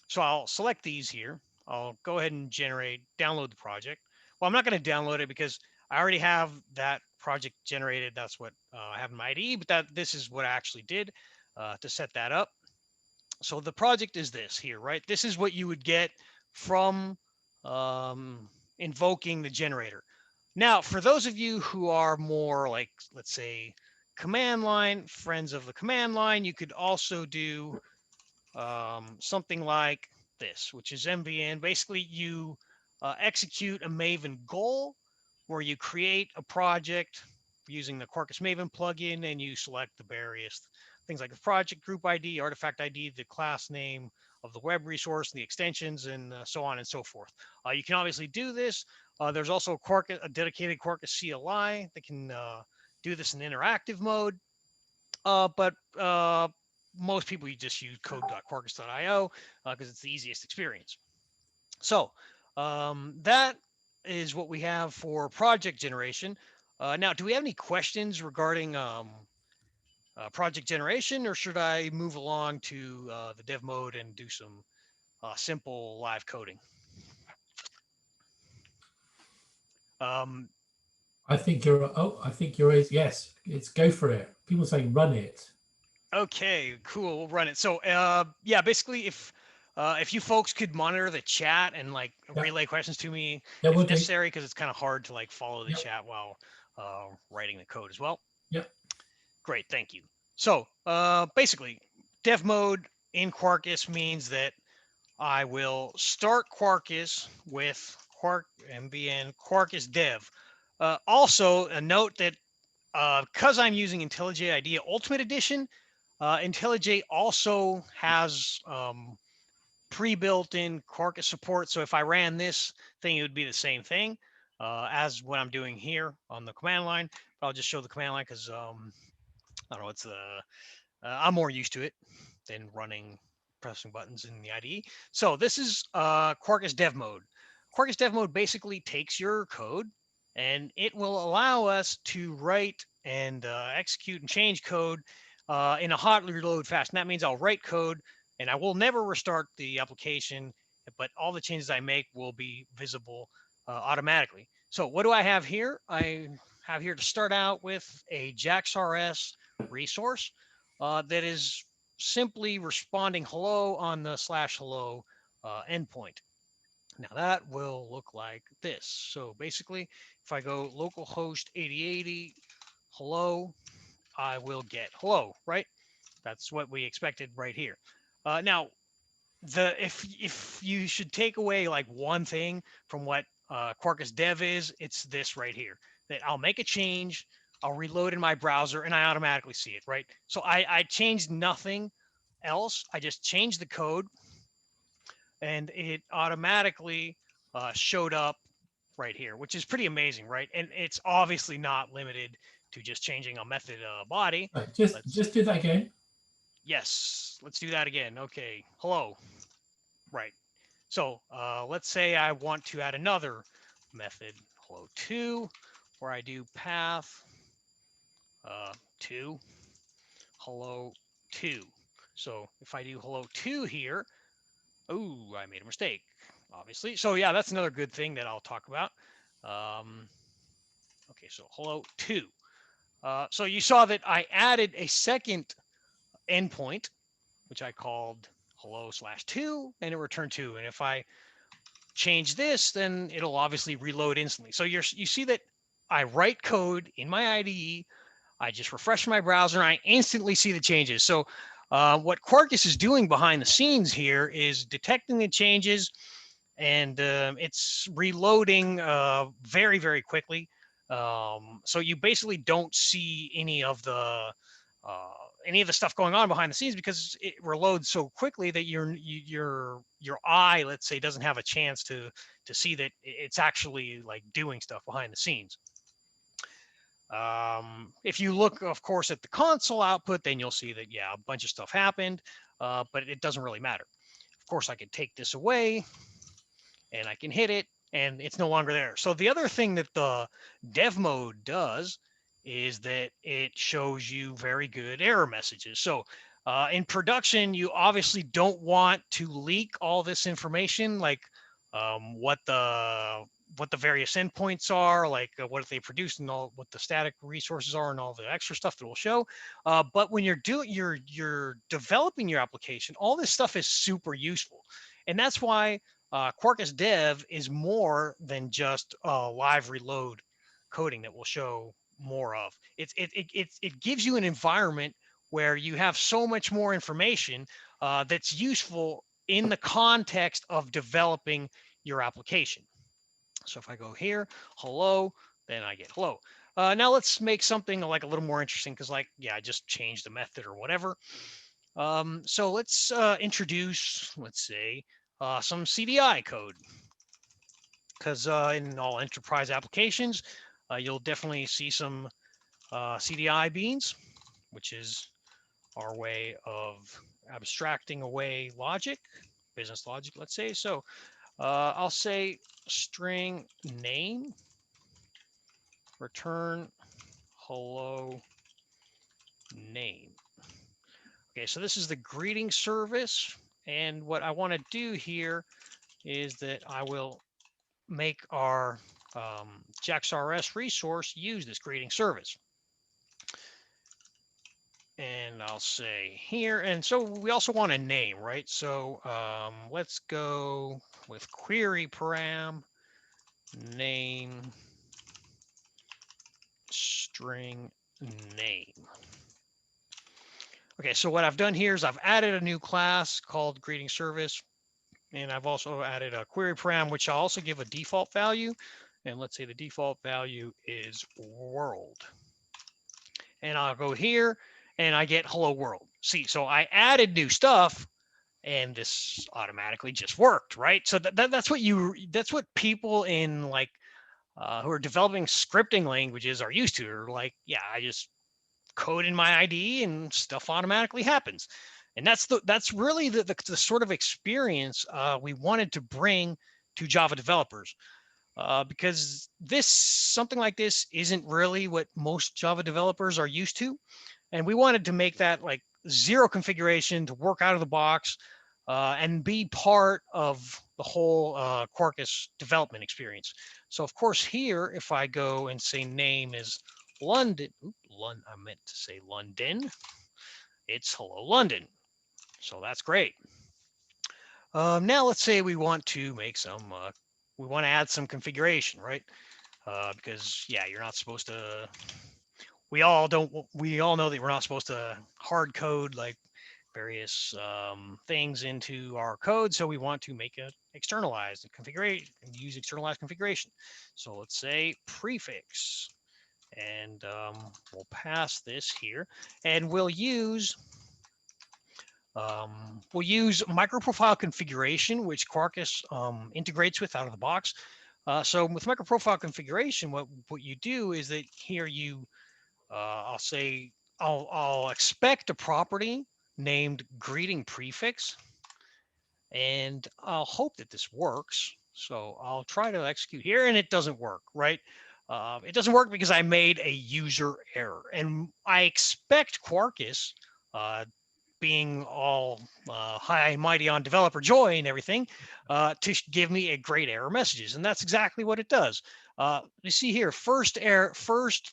Speaker 3: So I'll select these here. I'll go ahead and download the project. Well, I'm not going to download it because I already have that project generated. That's what I have in my IDE, but this is what I actually did to set that up. So the project is this here, right? This is what you would get from invoking the generator. Now, for those of you who are more like, let's say, command line, friends of the command line, you could also do something like this, which is MVN. Basically, you execute a Maven goal where you create a project using the Quarkus Maven plugin, and you select the various things like the project group ID, artifact ID, the class name of the web resource, the extensions, and so on and so forth. You can obviously do this. There's also a dedicated Quarkus CLI that can do this in interactive mode. But most people, you just use code.quarkus.io because it's the easiest experience. So that is what we have for project generation. Now, do we have any questions regarding project generation, or should I move along to the dev mode and do some simple live coding?
Speaker 1: I think you're yes, it's go for it. People say run it.
Speaker 3: Okay, cool. We'll run it. So yeah, basically if you folks could monitor the chat and like relay questions to me if necessary, because it's kind of hard to like follow the chat while writing the code as well.
Speaker 1: Yep.
Speaker 3: Great, thank you. So basically, dev mode in Quarkus means that I will start Quarkus with MVN Quarkus dev. Also, a note that because I'm using IntelliJ IDEA Ultimate Edition, IntelliJ also has pre-built-in Quarkus support. So if I ran this thing, it would be the same thing as what I'm doing here on the command line. But I'll just show the command line because I don't know, it's I'm more used to it than pressing buttons in the IDE. So this is Quarkus dev mode. Quarkus dev mode basically takes your code and it will allow us to write and execute and change code in a hot reload fast. And that means I'll write code and I will never restart the application, but all the changes I make will be visible automatically. So what do I have here? I have here to start out with a JAX-RS resource that is simply responding hello on the /hello endpoint. Now that will look like this. So basically, if I go localhost 8080 hello, I will get hello, right? That's what we expected right here. Now, if you should take away like one thing from what Quarkus Dev is, it's this right here. That I'll make a change, I'll reload in my browser, and I automatically see it, right? So I changed nothing else. I just changed the code, and it automatically showed up right here, which is pretty amazing, right? And it's obviously not limited to just changing a method body.
Speaker 1: Right, just do that again.
Speaker 3: Yes, let's do that again. Okay, hello. Right. So let's say I want to add another method, hello2, where I do path 2, hello2. So if I do hello2 here, oh, I made a mistake, obviously. So yeah, that's another good thing that I'll talk about. Okay, so hello2. So you saw that I added a second endpoint, which I called hello/2, and it returned 2. And if I change this, then it'll obviously reload instantly. So you see that I write code in my IDE, I just refresh my browser, and I instantly see the changes. So what Quarkus is doing behind the scenes here is detecting the changes, and it's reloading very, very quickly. So you basically don't see any of the stuff going on behind the scenes because it reloads so quickly that your eye, let's say, doesn't have a chance to see that it's actually like doing stuff behind the scenes. If you look, of course, at the console output, then you'll see that, yeah, a bunch of stuff happened, but it doesn't really matter. Of course, I could take this away and I can hit it and it's no longer there. So the other thing that the dev mode does is that it shows you very good error messages. So in production, you obviously don't want to leak all this information, like what the various endpoints are, like what they produce and all, what the static resources are and all the extra stuff that will show. But when you're developing your application, all this stuff is super useful. And that's why Quarkus Dev is more than just live reload coding that we'll show more of. It gives you an environment where you have so much more information that's useful in the context of developing your application. So if I go here, hello, then I get hello. Now let's make something like a little more interesting because, like, yeah, I just changed the method or whatever. So let's introduce, let's say, some CDI code, because in all enterprise applications, you'll definitely see some CDI beans, which is our way of abstracting away logic, business logic, let's say. So I'll say string name, return hello name. Okay, so this is the greeting service. And what I want to do here is that I will make our JAX-RS resource use this greeting service. And I'll say here, and so we also want a name, right? So let's go with query param name string name. Okay, so what I've done here is I've added a new class called greeting service, and I've also added a query param, which I'll also give a default value. And let's say the default value is world. And I'll go here and I get hello world. See, so I added new stuff and this automatically just worked, right? So that's what people in like who are developing scripting languages are used to. Or like, yeah, I just code in my IDE and stuff automatically happens. And that's really the sort of experience we wanted to bring to Java developers. Because something like this isn't really what most Java developers are used to. And we wanted to make that like zero configuration to work out of the box and be part of the whole Quarkus development experience. So of course here, if I go and say name is London, I meant to say London, it's hello London. So that's great. Now let's say we want to make some, we want to add some configuration, right? Because yeah, you're not supposed to, we all know that we're not supposed to hard code like various things into our code. So we want to make it externalized configuration and use externalized configuration. So let's say prefix, and we'll pass this here, and we'll use microprofile configuration, which Quarkus integrates with out of the box. So with microprofile configuration, what you do is that here you, I'll expect a property named greeting prefix, and I'll hope that this works. So I'll try to execute here, and it doesn't work, right? It doesn't work because I made a user error, and I expect Quarkus, being all high and mighty on developer joy and everything, to give me a great error messages, and that's exactly what it does. You see here, first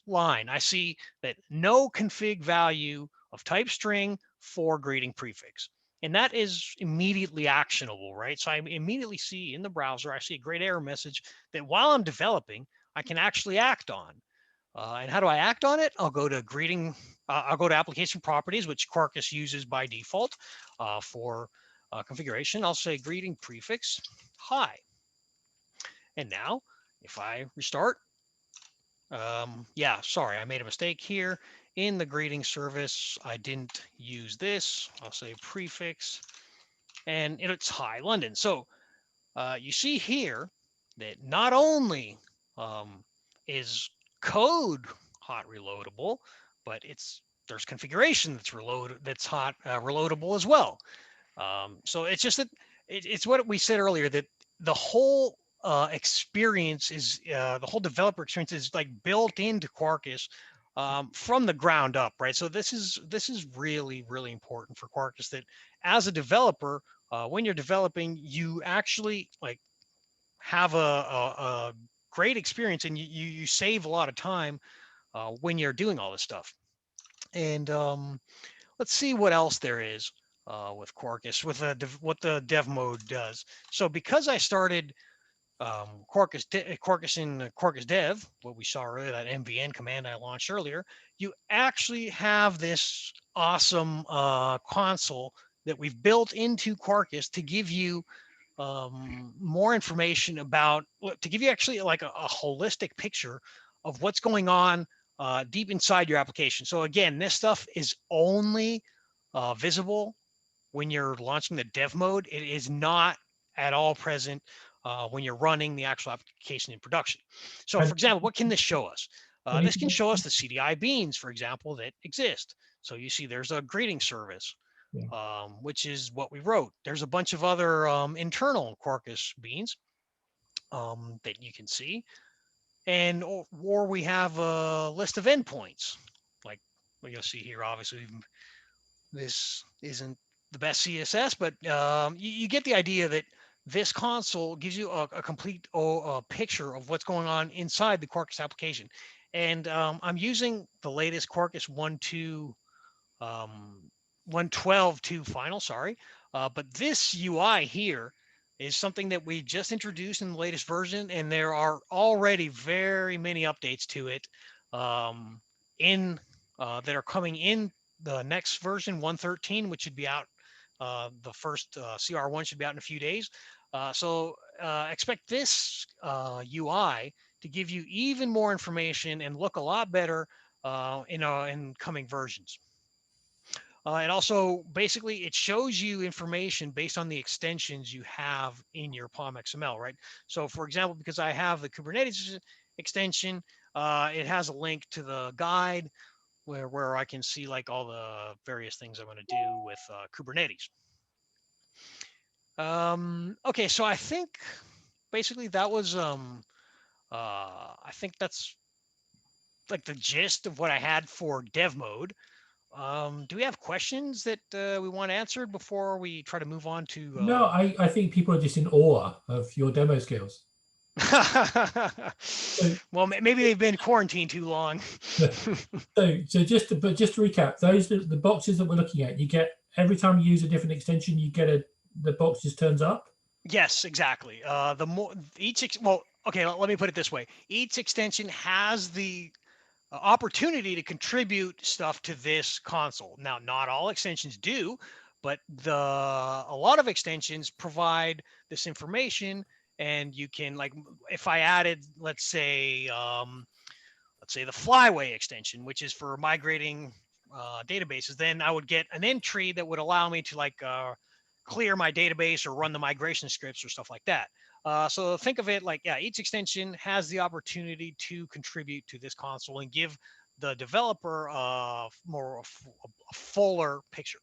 Speaker 3: line, I see that no config value of type string for greeting prefix. And that is immediately actionable, right? So I immediately see in the browser, I see a great error message that while I'm developing, I can actually act on. And how do I act on it? I'll go to I'll go to application properties, which Quarkus uses by default for configuration. I'll say greeting prefix hi. And now if I restart, yeah, sorry, I made a mistake here. In the greeting service, I didn't use this. I'll say prefix, and it's hi London. So you see here that not only is code hot reloadable, but there's configuration that's hot reloadable as well. So it's just that it's what we said earlier, that the whole experience is the whole developer experience is like built into Quarkus from the ground up, right? So this is really, really important for Quarkus, that as a developer, when you're developing, you actually like have a great experience, and you save a lot of time when you're doing all this stuff. And let's see what else there is with Quarkus, with what the dev mode does. So because I started Quarkus in Quarkus Dev, what we saw earlier, that MVN command I launched earlier, you actually have this awesome console that we've built into Quarkus to give you more information about, to give you actually like a holistic picture of what's going on deep inside your application. So again, this stuff is only visible when you're launching the dev mode. It is not at all present when you're running the actual application in production. So for example, what can this show us? This can show us the CDI beans, for example, that exist. So you see there's a greeting service, which is what we wrote. There's a bunch of other internal Quarkus beans that you can see. And or we have a list of endpoints, like what you'll see here. Obviously, this isn't the best CSS, but you get the idea that this console gives you a complete picture of what's going on inside the Quarkus application. And I'm using the latest Quarkus 1.12.2 final, sorry. But this UI here is something that we just introduced in the latest version, and there are already very many updates to it that are coming in the next version, 1.13, which should be out. The first CR1 should be out in a few days. So expect this UI to give you even more information and look a lot better in coming versions. And also, basically, it shows you information based on the extensions you have in your POM XML, right? So, for example, because I have the Kubernetes extension, it has a link to the guide where I can see like all the various things I'm going to do with Kubernetes. Okay, so I think basically that was I think that's like the gist of what I had for dev mode. Do we have questions that we want answered before we try to move on to?
Speaker 1: No, I think people are just in awe of your demo skills.
Speaker 3: Well, maybe they've been quarantined too long.
Speaker 1: so just to recap, those are the boxes that we're looking at. You get every time you use a different extension, you get the box just turns up.
Speaker 3: Yes, exactly. The more well, okay, let me put it this way: each extension has the opportunity to contribute stuff to this console. Now, not all extensions do, but a lot of extensions provide this information, and you can, like, if I added, let's say the Flyway extension, which is for migrating databases, then I would get an entry that would allow me to clear my database or run the migration scripts or stuff like that. So think of it like, yeah, each extension has the opportunity to contribute to this console and give the developer a fuller picture.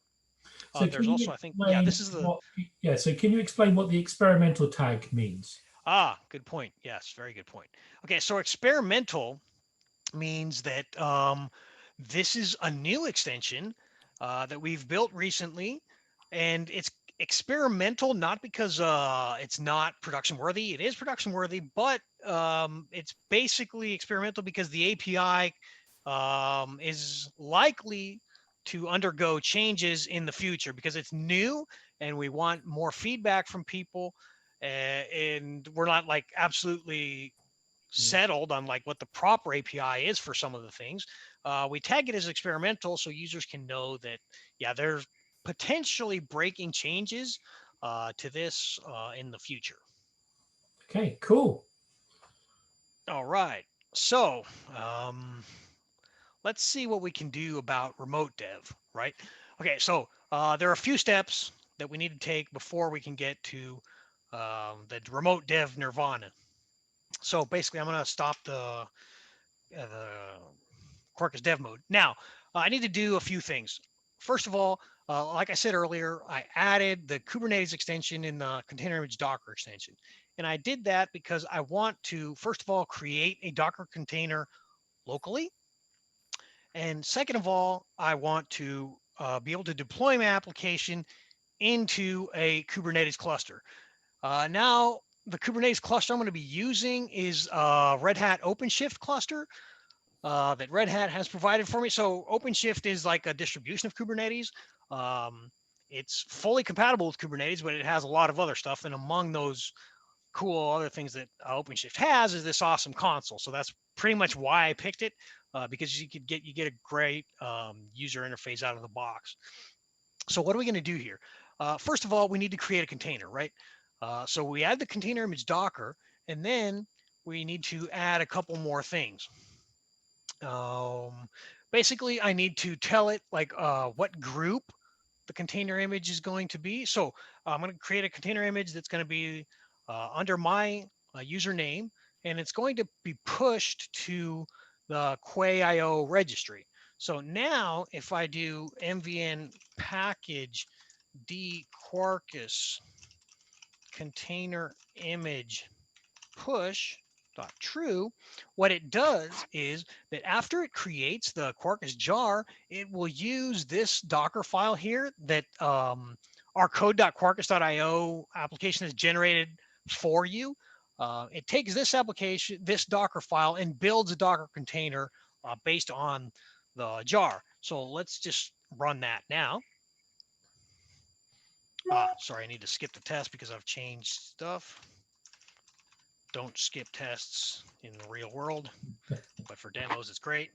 Speaker 1: So
Speaker 3: There's also, I think, yeah, this is the...
Speaker 1: So can you explain what the experimental tag means?
Speaker 3: Good point. Yes, very good point. Okay, so experimental means that this is a new extension that we've built recently, and it's experimental not because it's not production worthy. It is production worthy, but it's basically experimental because the API is likely to undergo changes in the future because it's new and we want more feedback from people, and we're not like absolutely settled on like what the proper API is for some of the things. We tag it as experimental so users can know that, yeah, there's potentially breaking changes to this in the future.
Speaker 1: Okay, cool.
Speaker 3: All right. So let's see what we can do about remote dev, right? Okay, so there are a few steps that we need to take before we can get to the remote dev nirvana. So basically, I'm going to stop the Quarkus dev mode. Now, I need to do a few things. First of all, like I said earlier, I added the Kubernetes extension in the container image Docker extension. And I did that because I want to, first of all, create a Docker container locally. And second of all, I want to be able to deploy my application into a Kubernetes cluster. Now, the Kubernetes cluster I'm going to be using is Red Hat OpenShift cluster that Red Hat has provided for me. So OpenShift is like a distribution of Kubernetes. It's fully compatible with Kubernetes, but it has a lot of other stuff. And among those cool other things that OpenShift has is this awesome console. So that's pretty much why I picked it, because you get a great user interface out of the box. So what are we going to do here? First of all, we need to create a container, right? So we add the container image Docker, and then we need to add a couple more things. Basically, I need to tell it like what group the container image is going to be. So I'm going to create a container image that's going to be under my username, and it's going to be pushed to the Quay.io registry. So now if I do mvn package d Quarkus container image push .true, what it does is that after it creates the Quarkus jar, it will use this Docker file here that our code.quarkus.io application has generated for you. It takes this application, this Docker file, and builds a Docker container based on the jar. So let's just run that now. Sorry, I need to skip the test because I've changed stuff. Don't skip tests in the real world, but for demos, it's great.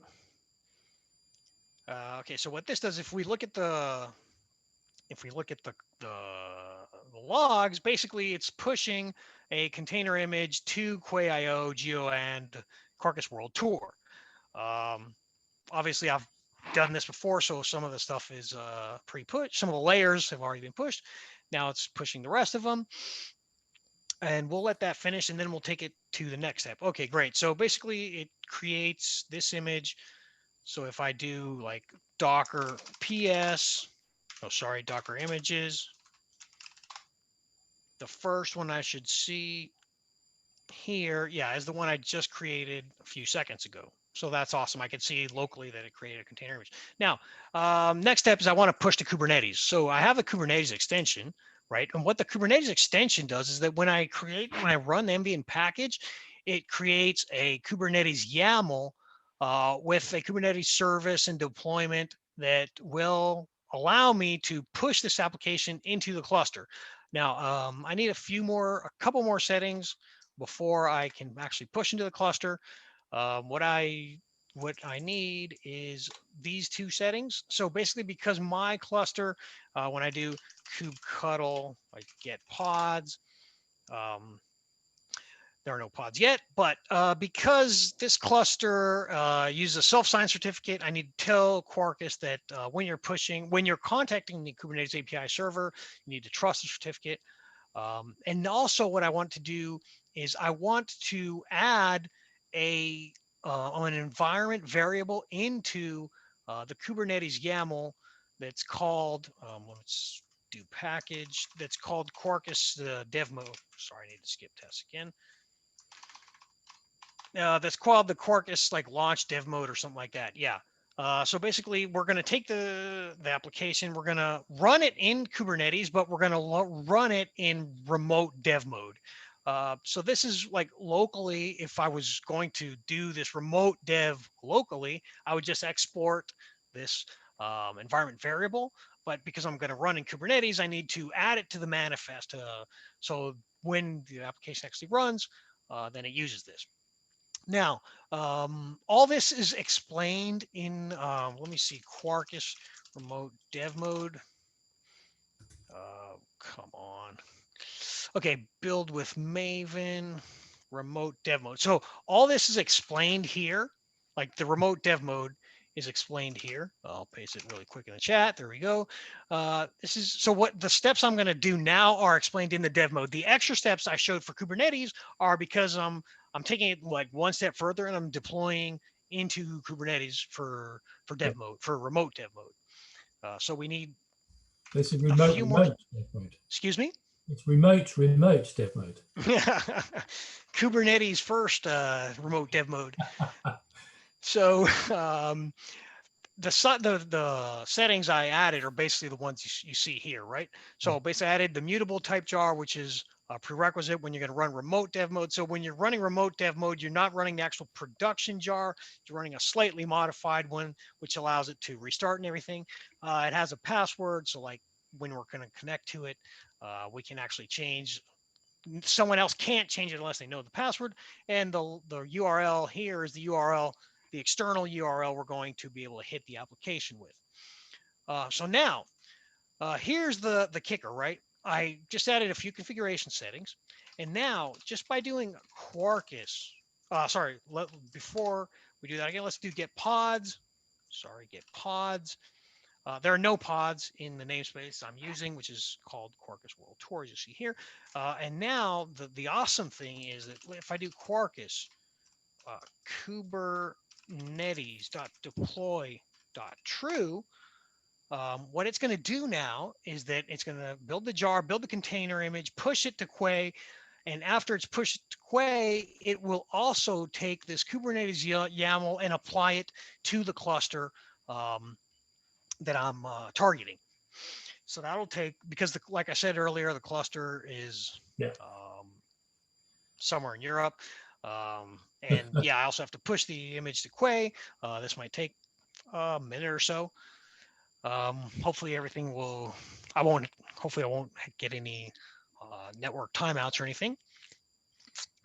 Speaker 3: Okay, so what this does, if we look at the logs, basically it's pushing a container image to Quay.io, Geo, and Quarkus World Tour. Obviously, I've done this before, so some of the stuff is pre-pushed. Some of the layers have already been pushed. Now it's pushing the rest of them. And we'll let that finish, and then we'll take it to the next step. Okay, great. So basically, it creates this image. So if I do like Docker PS, Docker images, the first one I should see here, yeah, is the one I just created a few seconds ago. So that's awesome. I can see locally that it created a container image. Now, next step is I want to push to Kubernetes. So I have a Kubernetes extension, right? And what the Kubernetes extension does is that when I run the mvn package, it creates a Kubernetes YAML with a Kubernetes service and deployment that will allow me to push this application into the cluster. Now, I need a couple more settings before I can actually push into the cluster. What I need is these two settings. So basically, because my cluster, when I do kubectl, I get pods, there are no pods yet, but because this cluster uses a self-signed certificate, I need to tell Quarkus that when you're contacting the Kubernetes API server, you need to trust the certificate. And also what I want to do is I want to add an environment variable into the Kubernetes YAML that's called, let's do package, that's called Quarkus dev mode. Sorry, I need to skip test again. That's called the Quarkus like launch dev mode or something like that. Yeah. So basically, we're going to take the application, we're going to run it in Kubernetes, but we're going to run it in remote dev mode. So this is like locally, if I was going to do this remote dev locally, I would just export this environment variable. But because I'm going to run in Kubernetes, I need to add it to the manifest. So when the application actually runs, then it uses this. Now, all this is explained in, let me see, Quarkus remote dev mode. Come on. Okay, build with Maven, remote dev mode. So all this is explained here, like the remote dev mode is explained here. I'll paste it really quick in the chat. There we go. This is so what the steps I'm going to do now are explained in the dev mode. The extra steps I showed for Kubernetes are because I'm taking it like one step further and I'm deploying into Kubernetes for dev mode, for remote dev mode. So we need
Speaker 1: This is
Speaker 3: a few more.
Speaker 1: remote dev mode.
Speaker 3: Excuse me?
Speaker 1: It's remote dev mode.
Speaker 3: Kubernetes first, remote dev mode. So the settings I added are basically the ones you see here, right? So basically I added the mutable type jar, which is a prerequisite when you're going to run remote dev mode. So when you're running remote dev mode, you're not running the actual production jar. You're running a slightly modified one, which allows it to restart and everything. It has a password. So like when we're going to connect to it, we can actually change. Someone else can't change it unless they know the password. And the URL here is the URL, the external URL we're going to be able to hit the application with. So now, here's the kicker, right? I just added a few configuration settings. And now, just by doing Quarkus, before we do that again, let's do get pods. Get pods. There are no pods in the namespace I'm using, which is called Quarkus World Tour, as you see here. And now the awesome thing is that if I do Quarkus kubernetes.deploy.true, what it's going to do now is that it's going to build the jar, build the container image, push it to Quay. And after it's pushed to Quay, it will also take this Kubernetes YAML and apply it to the cluster that I'm targeting. So that'll take, because like I said earlier, the cluster is somewhere in Europe. And yeah, I also have to push the image to Quay. This might take a minute or so. Hopefully everything will, hopefully I won't get any network timeouts or anything.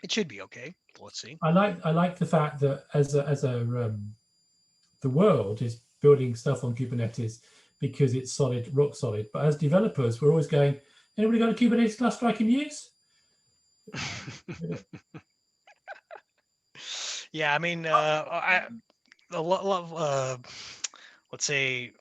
Speaker 3: It should be okay. Let's see.
Speaker 1: I like the fact that the world is building stuff on Kubernetes because it's solid, rock solid. But as developers, we're always going, anybody got a Kubernetes cluster I can use?
Speaker 3: Yeah, I mean, let's say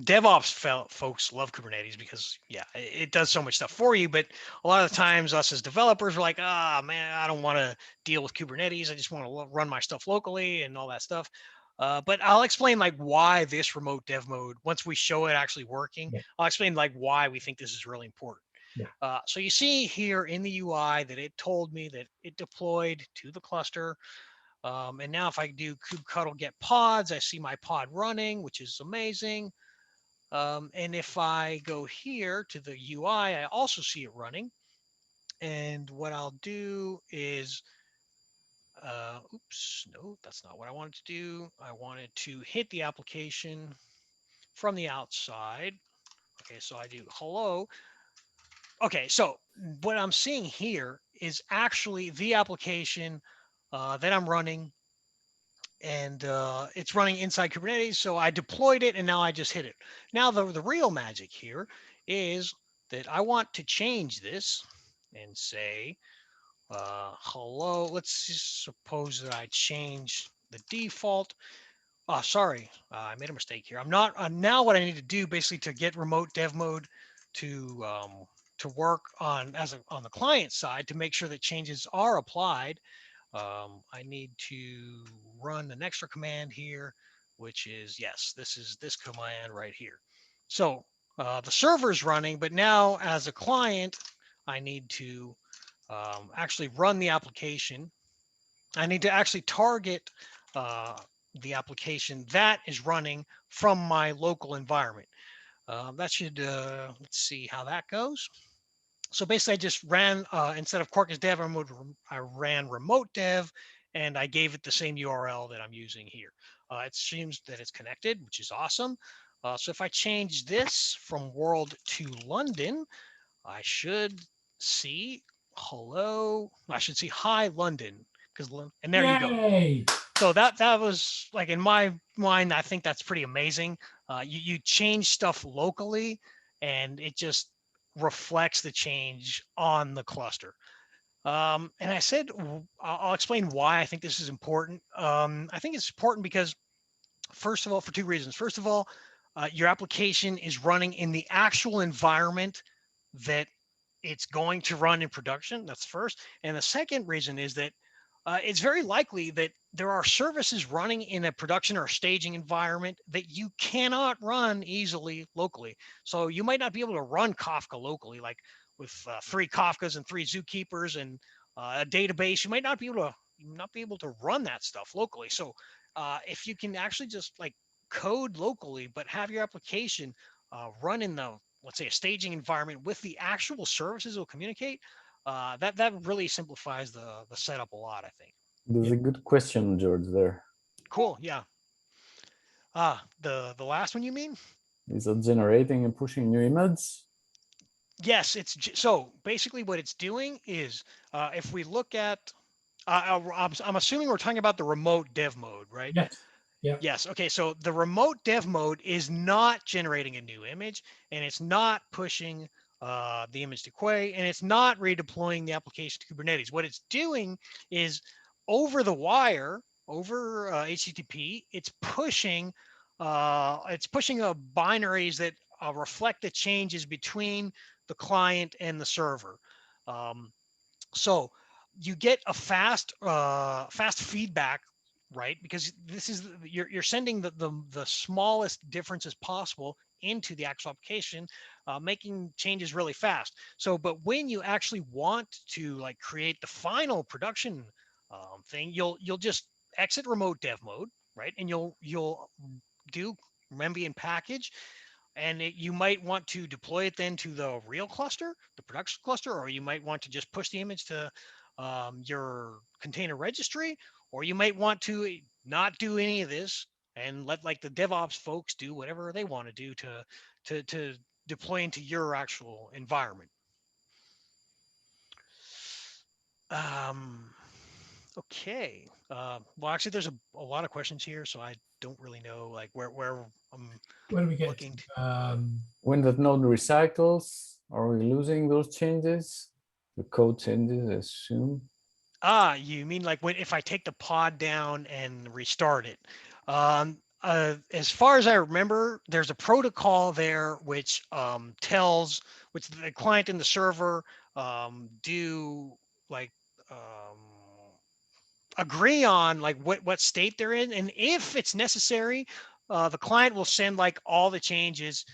Speaker 3: DevOps folks love Kubernetes because, yeah, it does so much stuff for you. But a lot of the times us as developers are like, man, I don't want to deal with Kubernetes. I just want to run my stuff locally and all that stuff. But I'll explain like why this remote dev mode, once we show it actually working, I'll explain like why we think this is really important. So you see here in the UI that it told me that it deployed to the cluster. And now if I do kubectl get pods, I see my pod running, which is amazing. And if I go here to the UI, I also see it running. And what I'll do is, oops, no, that's not what I wanted to do. I wanted to hit the application from the outside. Okay, so I do hello. Okay, so what I'm seeing here is actually the application that I'm running, and it's running inside Kubernetes. So I deployed it and now I just hit it. Now the real magic here is that I want to change this and say, hello. Let's just suppose that I change the default. Oh, sorry, I made a mistake here. I'm not now. What I need to do basically to get remote dev mode to work on on the client side to make sure that changes are applied. I need to run an extra command here, which is yes, this is this command right here. So the server is running, but now as a client, I need to actually run the application. I need to actually target the application that is running from my local environment. That should, let's see how that goes. So basically I just ran, instead of Quarkus dev, I ran remote dev and I gave it the same URL that I'm using here. It seems that it's connected, which is awesome. So if I change this from world to London, I should see hello. I should see hi London and there you go.
Speaker 1: Yay!
Speaker 3: So that was like in my mind, I think that's pretty amazing. You change stuff locally, and it just reflects the change on the cluster. And I said I'll explain why I think this is important. I think it's important because first of all, for two reasons. First of all, your application is running in the actual environment that it's going to run in production. That's first. And the second reason is that it's very likely that there are services running in a production or staging environment that you cannot run easily locally. So you might not be able to run Kafka locally, like with 3 Kafkas and 3 zookeepers and a database. You might not be able to run that stuff locally. So if you can actually just like code locally, but have your application run in the, let's say, a staging environment with the actual services will communicate, that really simplifies the setup a lot, I think.
Speaker 2: There's a good question, George, there.
Speaker 3: Cool. Yeah. The last one you mean?
Speaker 2: Is it generating and pushing new images?
Speaker 3: Yes, so basically what it's doing is if we look at, I'm assuming we're talking about the remote dev mode, right?
Speaker 1: Yes. Yeah.
Speaker 3: Yes. Okay. So the remote dev mode is not generating a new image, and it's not pushing the image to Quay, and it's not redeploying the application to Kubernetes. What it's doing is over the wire, over HTTP, it's pushing binaries that reflect the changes between the client and the server. So you get a fast feedback, right? Because this is you're sending the smallest differences possible into the actual application, making changes really fast. So, but when you actually want to like create the final production thing, you'll just exit remote dev mode, right? And you'll do Membian package, and you might want to deploy it then to the real cluster, the production cluster, or you might want to just push the image to your container registry, or you might want to not do any of this and let like the DevOps folks do whatever they want to do to deploy into your actual environment. Okay. Well, actually, there's a lot of questions here, so I don't really know like where I'm
Speaker 1: Where do we get
Speaker 3: looking
Speaker 1: to?
Speaker 2: When that node recycles, are we losing those changes? The code changes, I assume.
Speaker 3: You mean like if I take the pod down and restart it? As far as I remember, there's a protocol there which which the client and the server do like agree on like what state they're in, and if it's necessary, the client will send like all the changes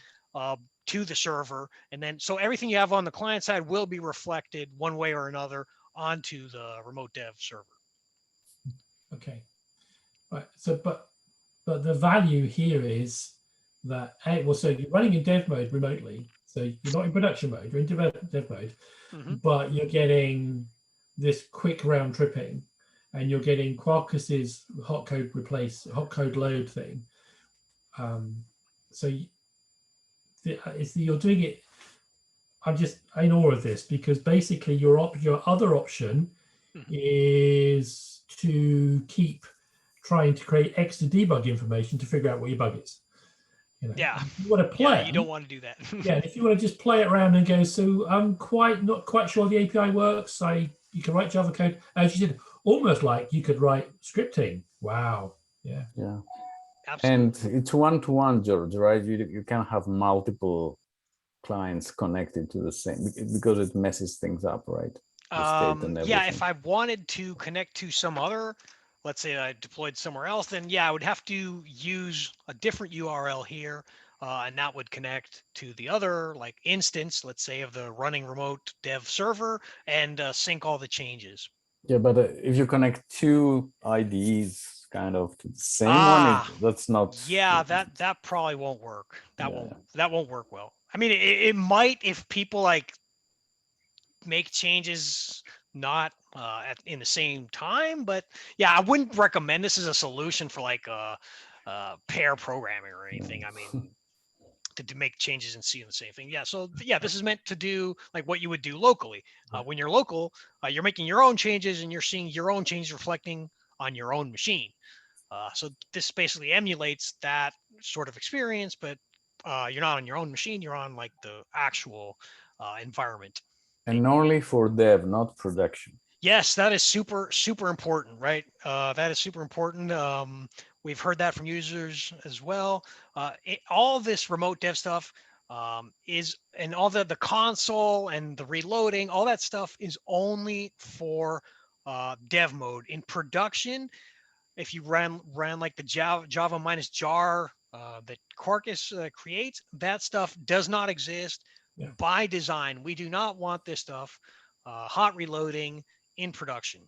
Speaker 3: to the server, and then so everything you have on the client side will be reflected one way or another onto the remote dev server.
Speaker 1: Okay. Right. So, but the value here is that so you're running in dev mode remotely, so you're not in production mode, you're in dev mode, but you're getting this quick round tripping, and you're getting Quarkus's hot code load thing. So you're doing it. I'm just in awe of this because basically your other option is to keep trying to create extra debug information to figure out what your bug is. You know,
Speaker 3: yeah,
Speaker 1: if you want to play.
Speaker 3: Yeah, you don't want to do that.
Speaker 1: Yeah, if you want to just play it around and go, so I'm not quite sure the API works. I You can write Java code, as you did, almost like you could write scripting. Wow. Yeah.
Speaker 2: Yeah.
Speaker 3: Absolutely.
Speaker 2: And it's one-to-one, George, right? You can't have multiple clients connected to the same because it messes things up, right? The state and everything.
Speaker 3: Yeah, if I wanted to connect to some other, let's say I deployed somewhere else, then yeah, I would have to use a different URL here, and that would connect to the other like instance, let's say, of the running remote dev server, and sync all the changes.
Speaker 2: Yeah, but if you connect two IDEs kind of to the same one, that's not.
Speaker 3: Yeah, that probably won't work. That
Speaker 2: Yeah,
Speaker 3: won't work well. I mean, it might if people like make changes not in the same time, but yeah, I wouldn't recommend this as a solution for like pair programming or anything. I mean, to make changes and see the same thing. Yeah, so yeah, this is meant to do like what you would do locally. When you're local, you're making your own changes and you're seeing your own changes reflecting on your own machine. So this basically emulates that sort of experience, but you're not on your own machine. You're on like the actual environment.
Speaker 2: And only for dev, not production.
Speaker 3: Yes, that is super important, right? That is super important. We've heard that from users as well. All this remote dev stuff is, and all the console and the reloading, all that stuff is only for dev mode. In production, if you ran like the Java minus jar that Quarkus creates, that stuff does not exist by design. We do not want this stuff hot reloading in production.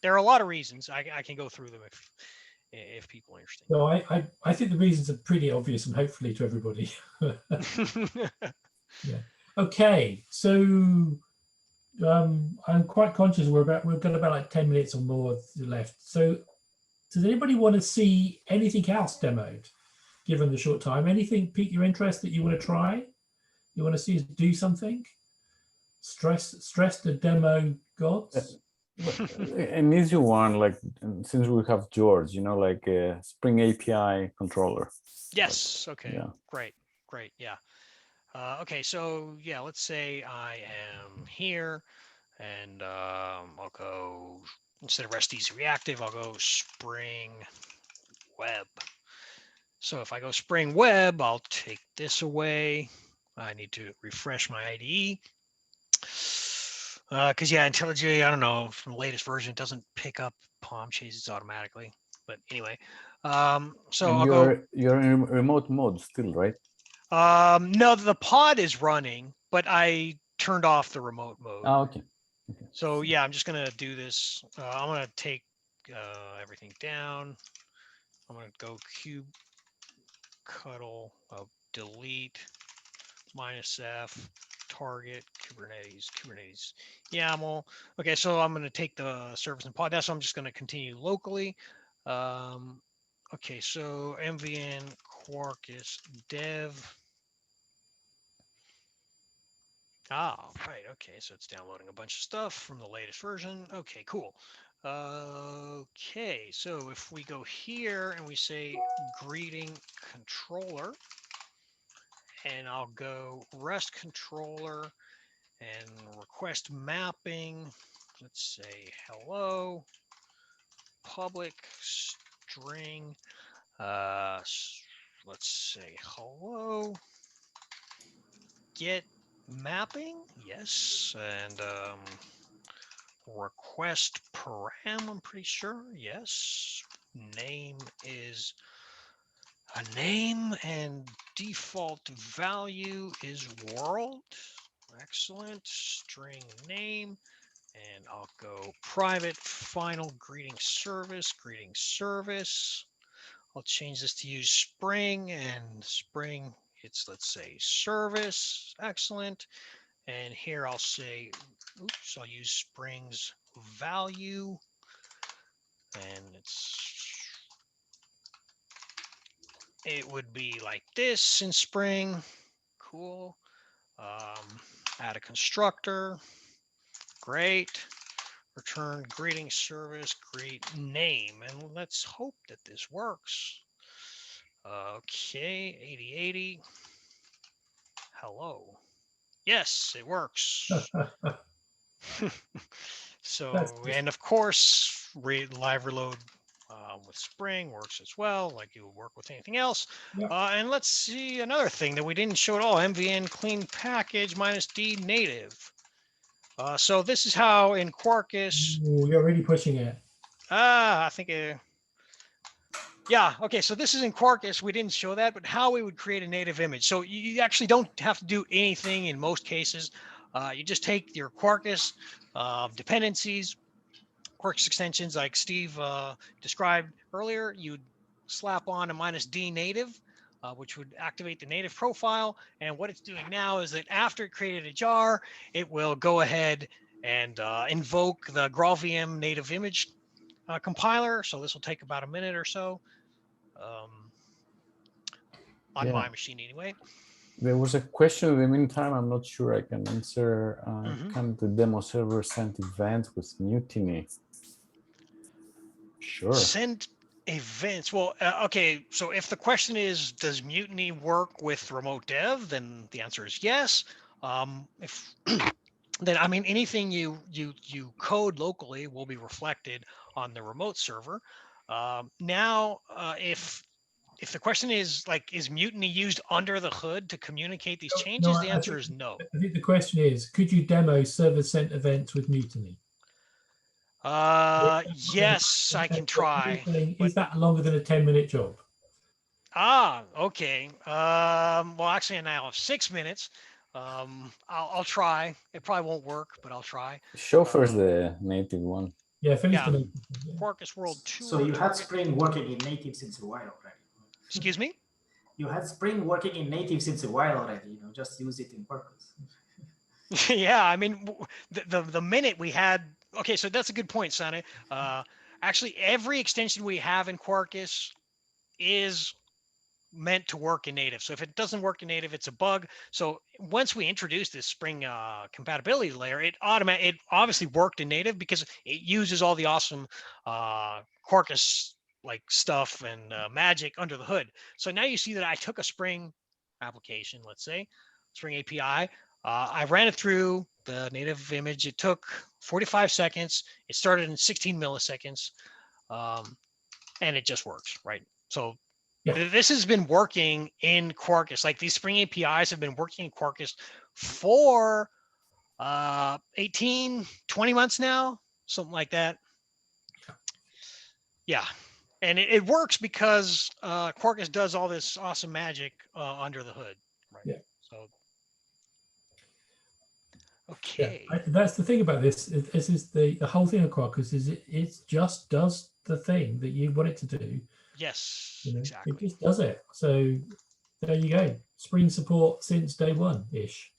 Speaker 3: There are a lot of reasons. I can go through them if people are interested.
Speaker 1: No, I think the reasons are pretty obvious and hopefully to everybody. Yeah. Okay, so I'm quite conscious we've got about like 10 minutes or more left. So does anybody want to see anything else demoed, given the short time? Anything pique your interest that you want to try? You want to see us do something? Stress the demo gods?
Speaker 2: An easy one, like since we have George, like a Spring API controller.
Speaker 3: Yes. Okay.
Speaker 2: Yeah.
Speaker 3: Great. Yeah. Okay. So yeah, let's say I am here, and I'll go, instead of REST easy reactive, I'll go Spring Web. So if I go Spring Web, I'll take this away. I need to refresh my IDE. Because yeah, IntelliJ, I don't know, from the latest version, it doesn't pick up palm chases automatically. But anyway, so
Speaker 2: and
Speaker 3: I'll
Speaker 2: you're in remote mode still, right?
Speaker 3: No, the pod is running, but I turned off the remote mode.
Speaker 2: Oh, okay.
Speaker 3: So yeah, I'm just gonna do this. I'm gonna take everything down. I'm gonna go kubectl, delete -f target Kubernetes YAML. Okay, so I'm going to take the service and pod. That's so I'm just going to continue locally. Okay, so mvn Quarkus dev. Right. Okay, so it's downloading a bunch of stuff from the latest version. Okay, cool. Okay, so if we go here and we say greeting controller, and I'll go REST controller and request mapping. Let's say hello, public string. Let's say hello, get mapping. Yes, and request param. I'm pretty sure. Yes, name is a name, and default value is world. Excellent. String name, and I'll go private final greeting service. I'll change this to use Spring, and Spring, it's, let's say, service. Excellent. And here I'll say, oops, I'll use Spring's value, and it would be like this in Spring. Cool. Add a constructor. Great. Return greeting service, greet name, and let's hope that this works. Okay, 8080. Hello. Yes, it works. So,
Speaker 1: That's good.
Speaker 3: and of course, live reload with Spring works as well, like you would work with anything else.
Speaker 1: Yeah.
Speaker 3: And let's see another thing that we didn't show at all: MVN clean package -d native. So this is how in Quarkus.
Speaker 1: Ooh, you're really pushing it.
Speaker 3: I think. Yeah. Okay. So this is in Quarkus. We didn't show that, but how we would create a native image. So you actually don't have to do anything in most cases. You just take your Quarkus dependencies, Quarkus extensions like Steve described earlier. You'd slap on a -d native, which would activate the native profile. And what it's doing now is that after it created a jar, it will go ahead and invoke the GraalVM native image compiler. So this will take about a minute or so. On my machine anyway.
Speaker 2: There was a question in the meantime. I'm not sure I can answer. Can the demo server send events with Mutiny? Sure.
Speaker 3: Send events. Well, okay. So if the question is, does Mutiny work with remote dev? Then the answer is yes. If then I mean anything you code locally will be reflected on the remote server. Now, if the question is like, is Mutiny used under the hood to communicate these changes? The answer is no.
Speaker 1: I think the question is, could you demo server sent events with Mutiny?
Speaker 3: Yes, I can try.
Speaker 1: Is that longer than a 10-minute job?
Speaker 3: Okay. Well, actually, I now have 6 minutes. I'll try. It probably won't work, but I'll try.
Speaker 2: Show first the native one.
Speaker 1: Yeah, finish
Speaker 3: Yeah.
Speaker 1: the native. Yeah.
Speaker 3: Quarkus World Tour.
Speaker 4: So you had Spring working in native since a while already.
Speaker 3: Excuse me?
Speaker 4: You had Spring working in native since a while already. You know, just use it in Quarkus.
Speaker 3: Yeah, I mean, the minute we had. Okay, so that's a good point, Sonny. Actually, every extension we have in Quarkus is meant to work in native. So if it doesn't work in native, it's a bug. So once we introduced this Spring compatibility layer, it obviously worked in native because it uses all the awesome Quarkus like stuff and magic under the hood. So now you see that I took a Spring application, let's say Spring API. I ran it through the native image. It took 45 seconds. It started in 16 milliseconds, and it just works, right? So this has been working in Quarkus. Like these Spring APIs have been working in Quarkus for 18, 20 months now, something like that. Yeah. And it works because Quarkus does all this awesome magic under the hood, right?
Speaker 1: Yeah.
Speaker 3: So, okay.
Speaker 1: Yeah. That's the thing about this. This is the whole thing of Quarkus is it just does the thing that you want it to do.
Speaker 3: Yes,
Speaker 1: you know,
Speaker 3: exactly.
Speaker 1: It just does it. So there you go. Spring support since day one-ish.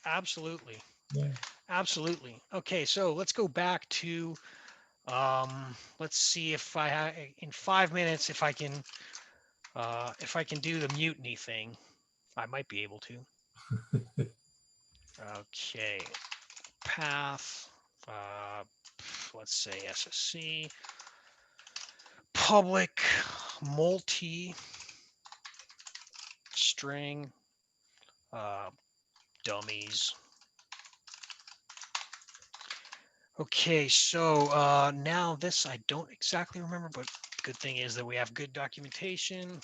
Speaker 3: Absolutely.
Speaker 1: Yeah.
Speaker 3: Absolutely. Okay, so let's go back to let's see if in 5 minutes if I can do the Mutiny thing. I might be able to. Okay. Path, let's say SSC, public multi string dummies. Okay, so now this I don't exactly remember, but the good thing is that we have good documentation,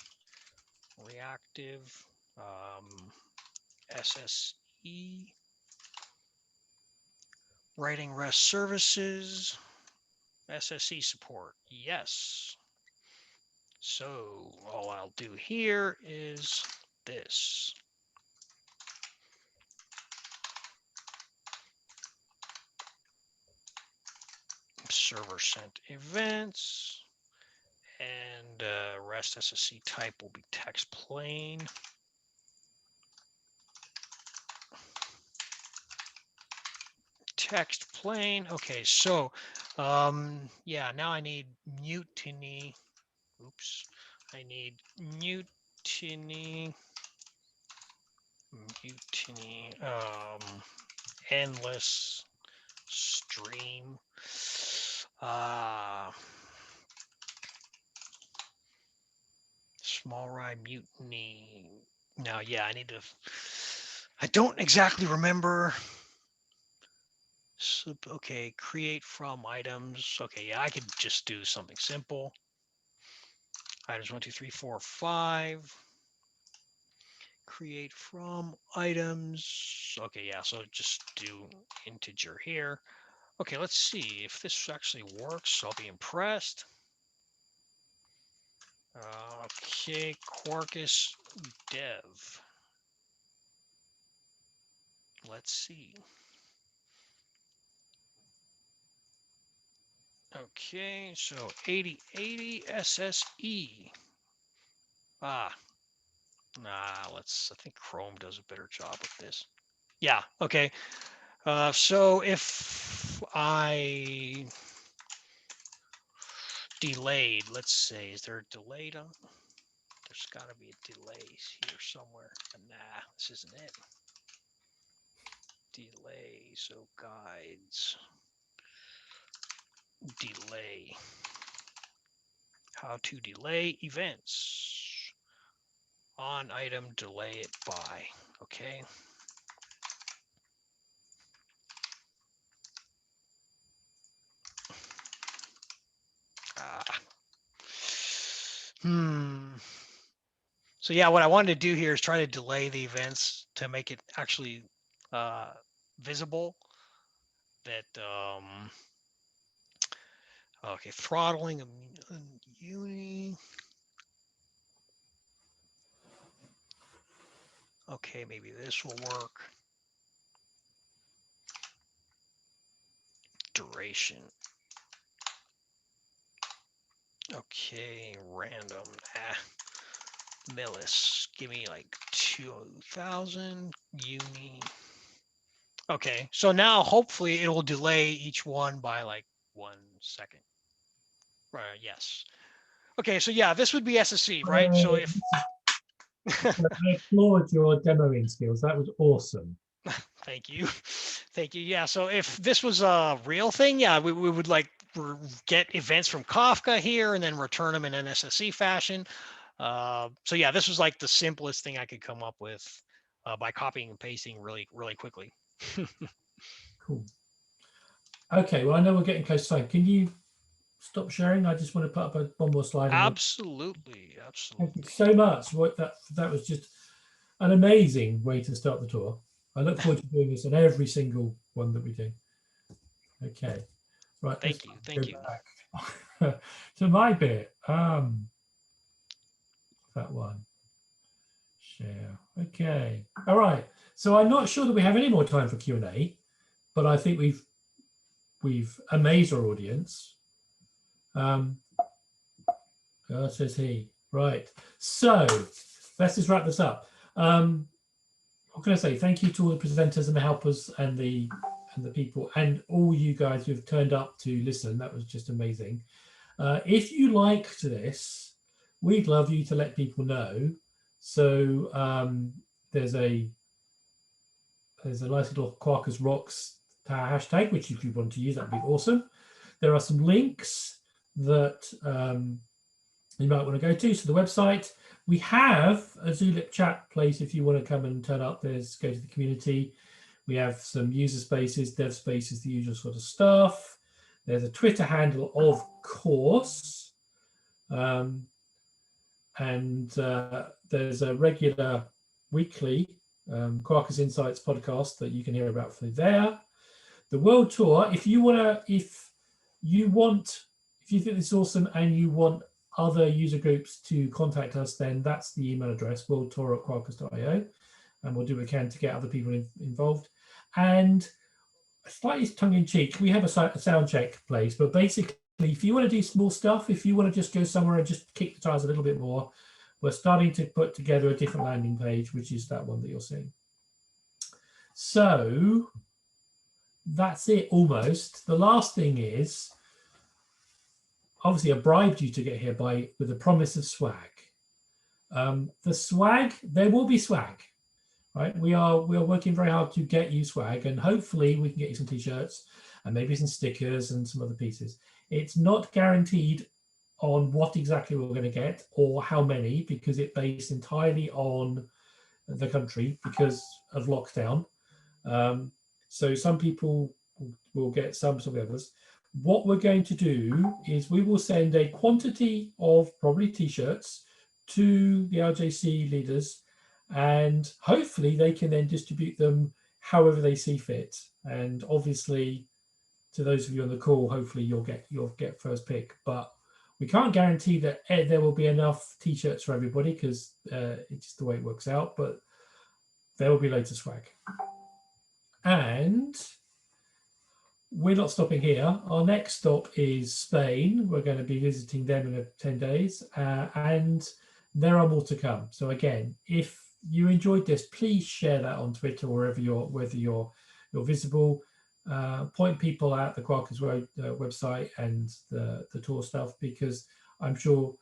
Speaker 3: reactive, SSE, writing REST services, SSE support, yes. So all I'll do here is this. Server sent events, and REST SSC type will be text plain. Text plain. Okay, so yeah, now I need Mutiny. Oops, I need Mutiny. Endless stream. Small ride Mutiny. Now, yeah, I need to. I don't exactly remember Okay, create from items. Okay, yeah, I could just do something simple. Items 1, 2, 3, 4, 5. Create from items. Okay, yeah, so just do integer here. Okay, let's see if this actually works. I'll be impressed. Okay, Quarkus dev. Let's see. Okay, so 8080 SSE. Nah, I think Chrome does a better job with this. Yeah, okay. So if I delayed, let's say, is there a delayed on? There's got to be a delay here somewhere. Nah, this isn't it. Delay, so guides. Delay. How to delay events. On item, delay it by. Okay. So yeah, what I wanted to do here is try to delay the events to make it actually visible. That okay, throttling a Uni. Okay, maybe this will work. Duration. Okay, random. Millis. Give me like 2000 Uni. Okay, so now hopefully it will delay each one by like 1 second. Yes. Okay, so yeah, this would be SSE, right? So if
Speaker 1: I applaud your demoing skills. That was awesome.
Speaker 3: Thank you. Thank you. Yeah, so if this was a real thing, yeah, we would like get events from Kafka here and then return them in an SSE fashion. So yeah, this was like the simplest thing I could come up with by copying and pasting really quickly.
Speaker 1: Cool. Okay, well, I know we're getting close to time. Can you stop sharing? I just want to put up one more slide.
Speaker 3: Absolutely.
Speaker 1: Thank you so much. That was just an amazing way to start the tour. I look forward to doing this on every single one that we do. Okay, right.
Speaker 3: Thank you.
Speaker 1: Back to my bit. That one. Share. Okay. All right. So I'm not sure that we have any more time for Q&A, but I think we've amazed our audience. Says he. Right. So let's just wrap this up. What can I say? Thank you to all the presenters and the helpers and the people and all you guys who've turned up to listen. That was just amazing. If you liked this, we'd love you to let people know. So there's a nice little Quarkus Rocks hashtag, which if you want to use, that'd be awesome. There are some links that you might want to go to. So the website, we have a Zulip chat place if you want to come and turn up. There's go to the community. We have some user spaces, dev spaces, the usual sort of stuff. There's a Twitter handle, of course. And there's a regular weekly Quarkus Insights podcast that you can hear about through there. The World Tour, if you think this is awesome and you want other user groups to contact us, then that's the email address, worldtour@quarkus.io, and we'll do what we can to get other people involved. And slightly tongue-in-cheek, we have a sound check place, but basically, if you want to do small stuff, if you want to just go somewhere and just kick the tires a little bit more, we're starting to put together a different landing page, which is that one that you're seeing. So that's it almost. The last thing is, obviously, I bribed you to get here with a promise of swag. The swag, there will be swag, right? We are working very hard to get you swag, and hopefully we can get you some t-shirts and maybe some stickers and some other pieces. It's not guaranteed on what exactly we're going to get or how many, because it's based entirely on the country because of lockdown. So some people we'll get some of the others. What we're going to do is we will send a quantity of probably t-shirts to the LJC leaders, and hopefully they can then distribute them however they see fit. And obviously, to those of you on the call, hopefully you'll get first pick. But we can't guarantee that there will be enough t-shirts for everybody, because it's just the way it works out. But there will be loads of swag. And we're not stopping here. Our next stop is Spain. We're going to be visiting them in 10 days, and there are more to come. So again, if you enjoyed this, please share that on Twitter or whether you're visible. Point people at the Quarkus website and the tour stuff, because I'm sure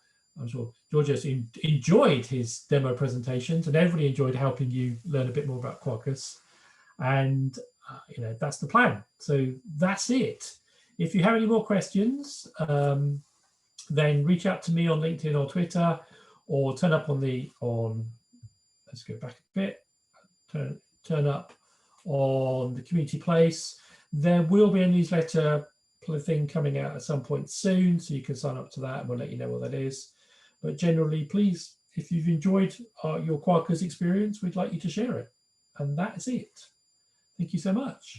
Speaker 1: Georgios enjoyed his demo presentations, and everybody enjoyed helping you learn a bit more about Quarkus. And that's the plan. So that's it. If you have any more questions, then reach out to me on LinkedIn or Twitter, or turn up let's go back a bit, turn up on the community place. There will be a newsletter thing coming out at some point soon, so you can sign up to that, and we'll let you know what that is. But generally, please, if you've enjoyed your Quarkus experience, we'd like you to share it. And that is it. Thank you so much.